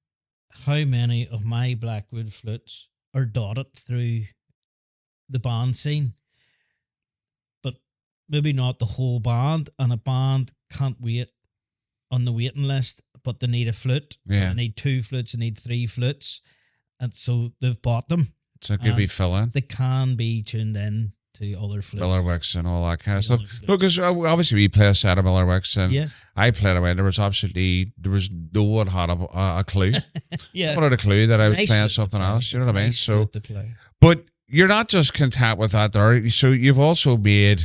how many of my Blackwood flutes are dotted through the band scene, but maybe not the whole band, and a band can't wait on the waiting list, but they need a flute. Yeah. They need 2 flutes, they need 3 flutes, and so they've bought them. So it could be fill-in. They can be tuned in to other flutes. Miller Wicks and all that kind of stuff. No, because obviously we play a set of Miller Wicks and I played away. There was no one had a clue. Yeah. What had a clue that I was playing something else? You know what I mean? So, but you're not just content with that there. So you've also made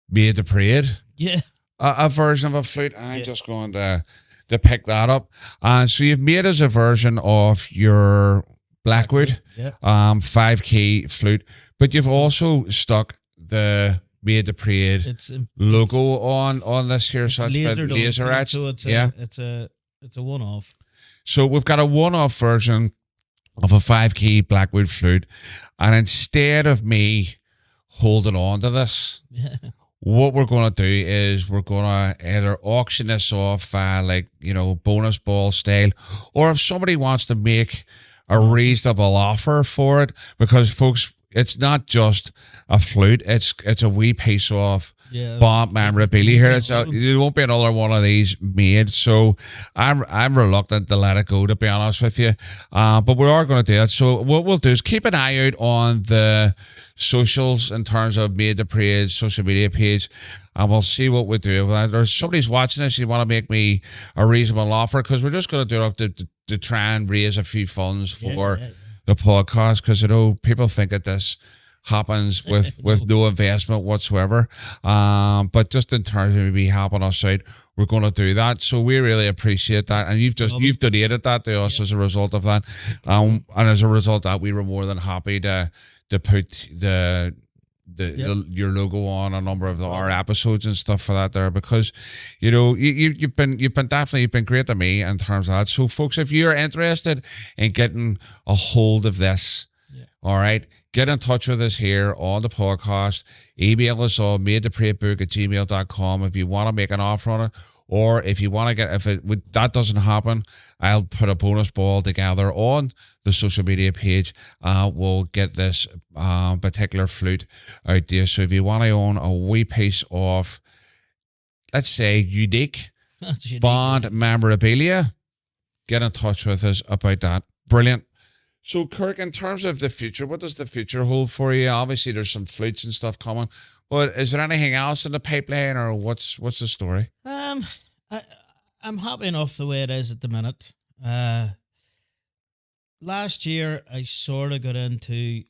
the parade. Yeah. A version of a flute. And I'm just going to pick that up. So you've made as a version of your Blackwood, 5-key flute, but you've also stuck the Made the Parade It's logo on this here, so it's lasered been laser onto it, etched. so it's Yeah. it's a one-off. So we've got a one-off version of a 5-key Blackwood flute, and instead of me holding on to this, what we're going to do is we're going to either auction this off, bonus ball style, or if somebody wants to make a reasonable offer for it, because folks, it's not just a flute; it's a wee piece of bomb memorabilia here. There won't be another one of these made, so I'm reluctant to let it go, to be honest with you. But we are going to do it. So what we'll do is keep an eye out on the socials in terms of Made the Parade social media page, and we'll see what we do. There's somebody's watching this. You want to make me a reasonable offer, because we're just going to do it to try and raise a few funds for the podcast, because people think that this happens with no investment whatsoever, but just in terms of maybe helping us out, we're going to do that. So we really appreciate that, and you've donated that to us as a result of that, and as a result of that, we were more than happy to put your logo on a number of our episodes and stuff for that there, because you've been great to me in terms of that. So folks, if you're interested in getting a hold of this, all right, get in touch with us here on the podcast. Email us on madetheparadebook@gmail.com if you want to make an offer on it, or if you want to that doesn't happen, I'll put a bonus ball together on the social media page. We'll get this particular flute out there. So if you want to own a wee piece of, let's say, unique band memorabilia, get in touch with us about that. Brilliant. So, Kirk, in terms of the future, what does the future hold for you? Obviously, there's some flutes and stuff coming, but is there anything else in the pipeline, or what's the story? I'm happy enough the way it is at the minute. Last year, I sort of got into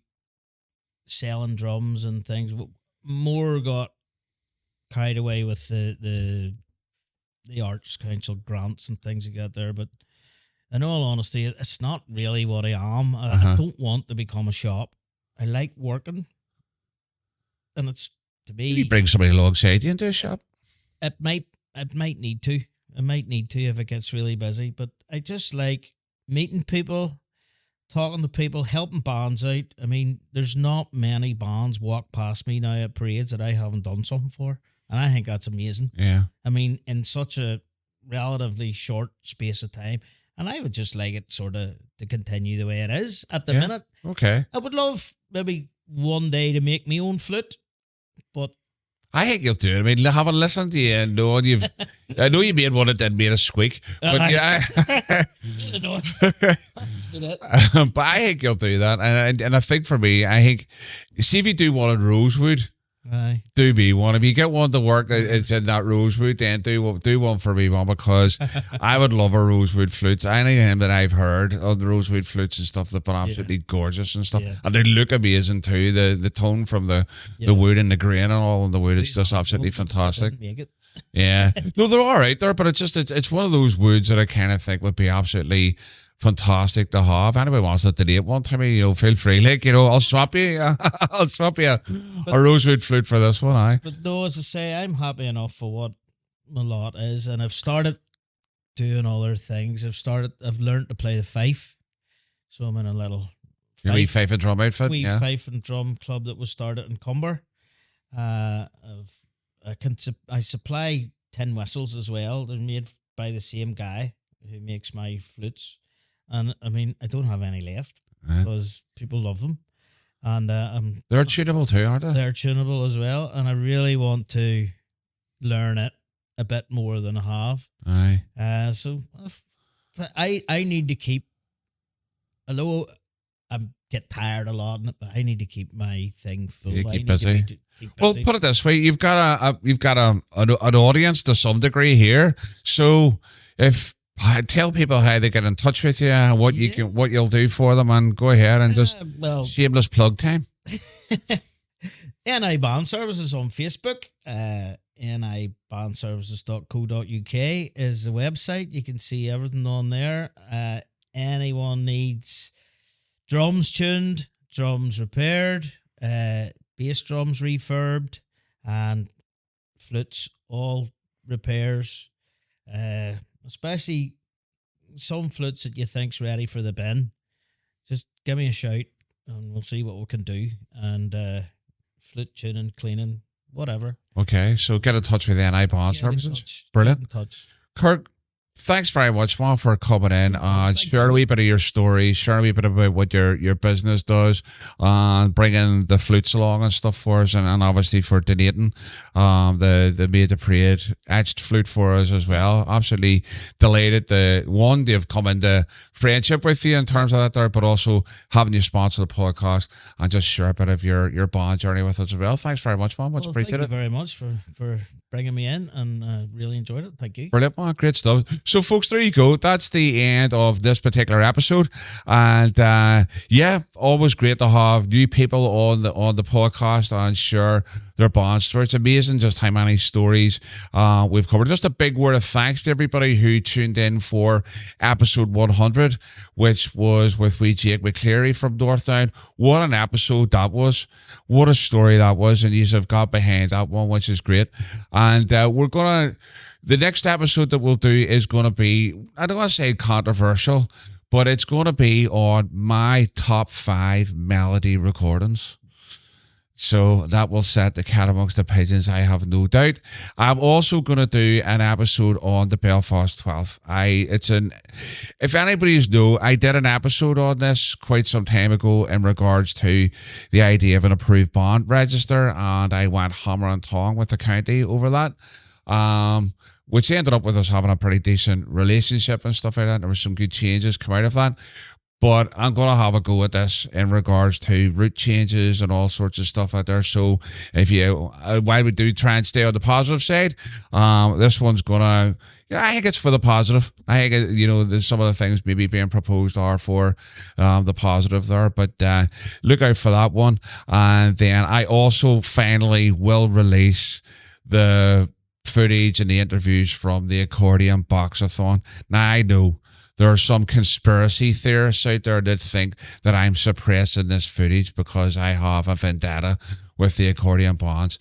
selling drums and things. More got carried away with the Arts Council grants and things like that there, but in all honesty, it's not really what I am. I don't want to become a shop. I like working, and it's, to me, Maybe bring somebody alongside you into a shop. It might need to. I might need to if it gets really busy. But I just like meeting people, talking to people, helping bands out. I mean, there's not many bands walk past me now at parades that I haven't done something for, and I think that's amazing. Yeah. I mean, in such a relatively short space of time. And I would just like it sort of to continue the way it is at the minute. Okay. I would love maybe one day to make my own flute, but I think you'll do it. I mean, having listened to you and knowing I know you made one that did made a squeak, but but I think you'll do that. And I think for me, see if you do one in Rosewood. Aye. Do me one. If you get one to work, it's in that Rosewood, then do one for me one, because I would love a Rosewood flute. Anything that I've heard of the Rosewood flutes and stuff, they've been absolutely gorgeous and stuff. Yeah. And they look amazing too. The tone from the wood and the grain and all in the wood, it's just absolutely fantastic. Make it. Yeah. No, they're all right there, but it's one of those woods that I kind of think would be absolutely fantastic to have. Anybody wants to donate one to me, feel free. I'll swap you a Rosewood flute for this one. Aye. But no, as I say, I'm happy enough for what my lot is, and I've started doing other things. I've learned to play the fife, so I'm in a little fife and drum outfit. Fife and drum club that was started in Cumber. I supply tin whistles as well. They're made by the same guy who makes my flutes. And I mean, I don't have any left because people love them, and they're tunable too, aren't they? They're tunable as well, and I really want to learn it a bit more than I have. Aye. So I need to keep. Although I get tired a lot, but I need to keep my thing full. Keep busy. Well, put it this way: you've got an audience to some degree here. So if I tell people how they get in touch with you, what you'll do for them, and go ahead and just shameless plug time. NI Band Services on Facebook. nibandservices.co.uk is the website. You can see everything on there. Anyone needs drums tuned, drums repaired, bass drums refurbed, and flutes, all repairs, especially some flutes that you think's ready for the bin. Just give me a shout and we'll see what we can do. And flute tuning, cleaning, whatever. Okay, so get in touch with NI Bond Services. Brilliant. Get in touch. Kirk, thanks very much, man, for coming in and share a wee bit of your story, share a wee bit about what your business does, and bringing the flutes along and stuff for us, and obviously for donating the Made the Parade etched flute for us as well. Absolutely delighted they've come into friendship with you in terms of that there, but also having you sponsor the podcast and just share a bit of your bond journey with us as well. Thanks very much, man. Much appreciated. Thank you very much for bringing me in, and really enjoyed it. Thank you. Brilliant, man. Great stuff. So, folks, there you go. That's the end of this particular episode. And always great to have new people on the podcast and share their bond story. It's amazing just how many stories we've covered. Just a big word of thanks to everybody who tuned in for episode 100, which was with wee Jake McCleary from Northdown. What an episode that was. What a story that was. And you have got behind that one, which is great. And the next episode that we'll do is going to be, I don't want to say controversial, but it's going to be on my top 5 melody recordings. So that will set the cat amongst the pigeons, I have no doubt. I'm also going to do an episode on the Belfast 12th. If anybody's know, I did an episode on this quite some time ago in regards to the idea of an approved bond register, and I went hammer and tong with the county over that. Which ended up with us having a pretty decent relationship and stuff like that. There were some good changes come out of that. But I'm going to have a go at this in regards to route changes and all sorts of stuff out there. So while we do try and stay on the positive side, this one's going to, I think it's for the positive. I think, there's some of the things maybe being proposed are for the positive there. But look out for that one. And then I also finally will release the footage and the interviews from the accordion boxathon. Now, I know there are some conspiracy theorists out there that think that I'm suppressing this footage because I have a vendetta with the accordion bonds.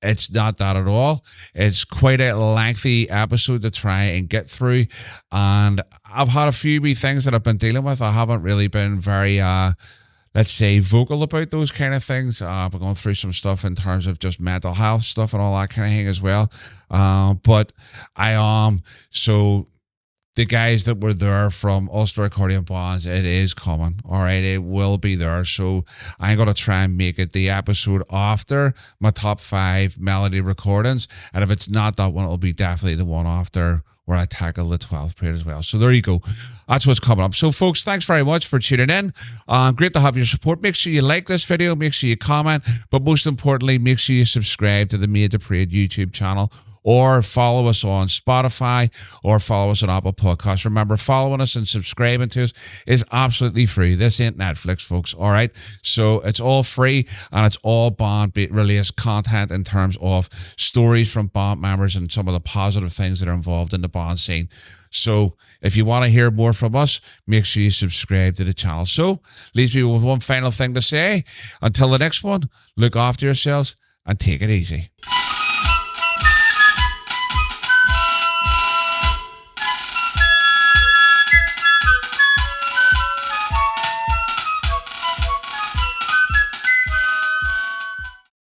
It's not that at all. It's quite a lengthy episode to try and get through. And I've had a few wee things that I've been dealing with. I haven't really been very, let's say, vocal about those kind of things. I've been going through some stuff in terms of just mental health stuff and all that kind of thing as well. But I am, so the guys that were there from Ulster Accordion Bonds, it is coming. All right, it will be there. So I'm going to try and make it the episode after my top 5 melody recordings. And if it's not that one, it'll be definitely the one after where I tackle the 12th parade as well. So there you go. That's what's coming up. So folks, thanks very much for tuning in. Great to have your support. Make sure you like this video. Make sure you comment. But most importantly, make sure you subscribe to the Made the Parade YouTube channel, or follow us on Spotify, or follow us on Apple Podcasts. Remember, following us and subscribing to us is absolutely free. This ain't Netflix, folks. All right. So it's all free, and it's all bond-released content in terms of stories from bond members and some of the positive things that are involved in the bond scene. So if you want to hear more from us, make sure you subscribe to the channel. So leaves me with one final thing to say. Until the next one, look after yourselves and take it easy.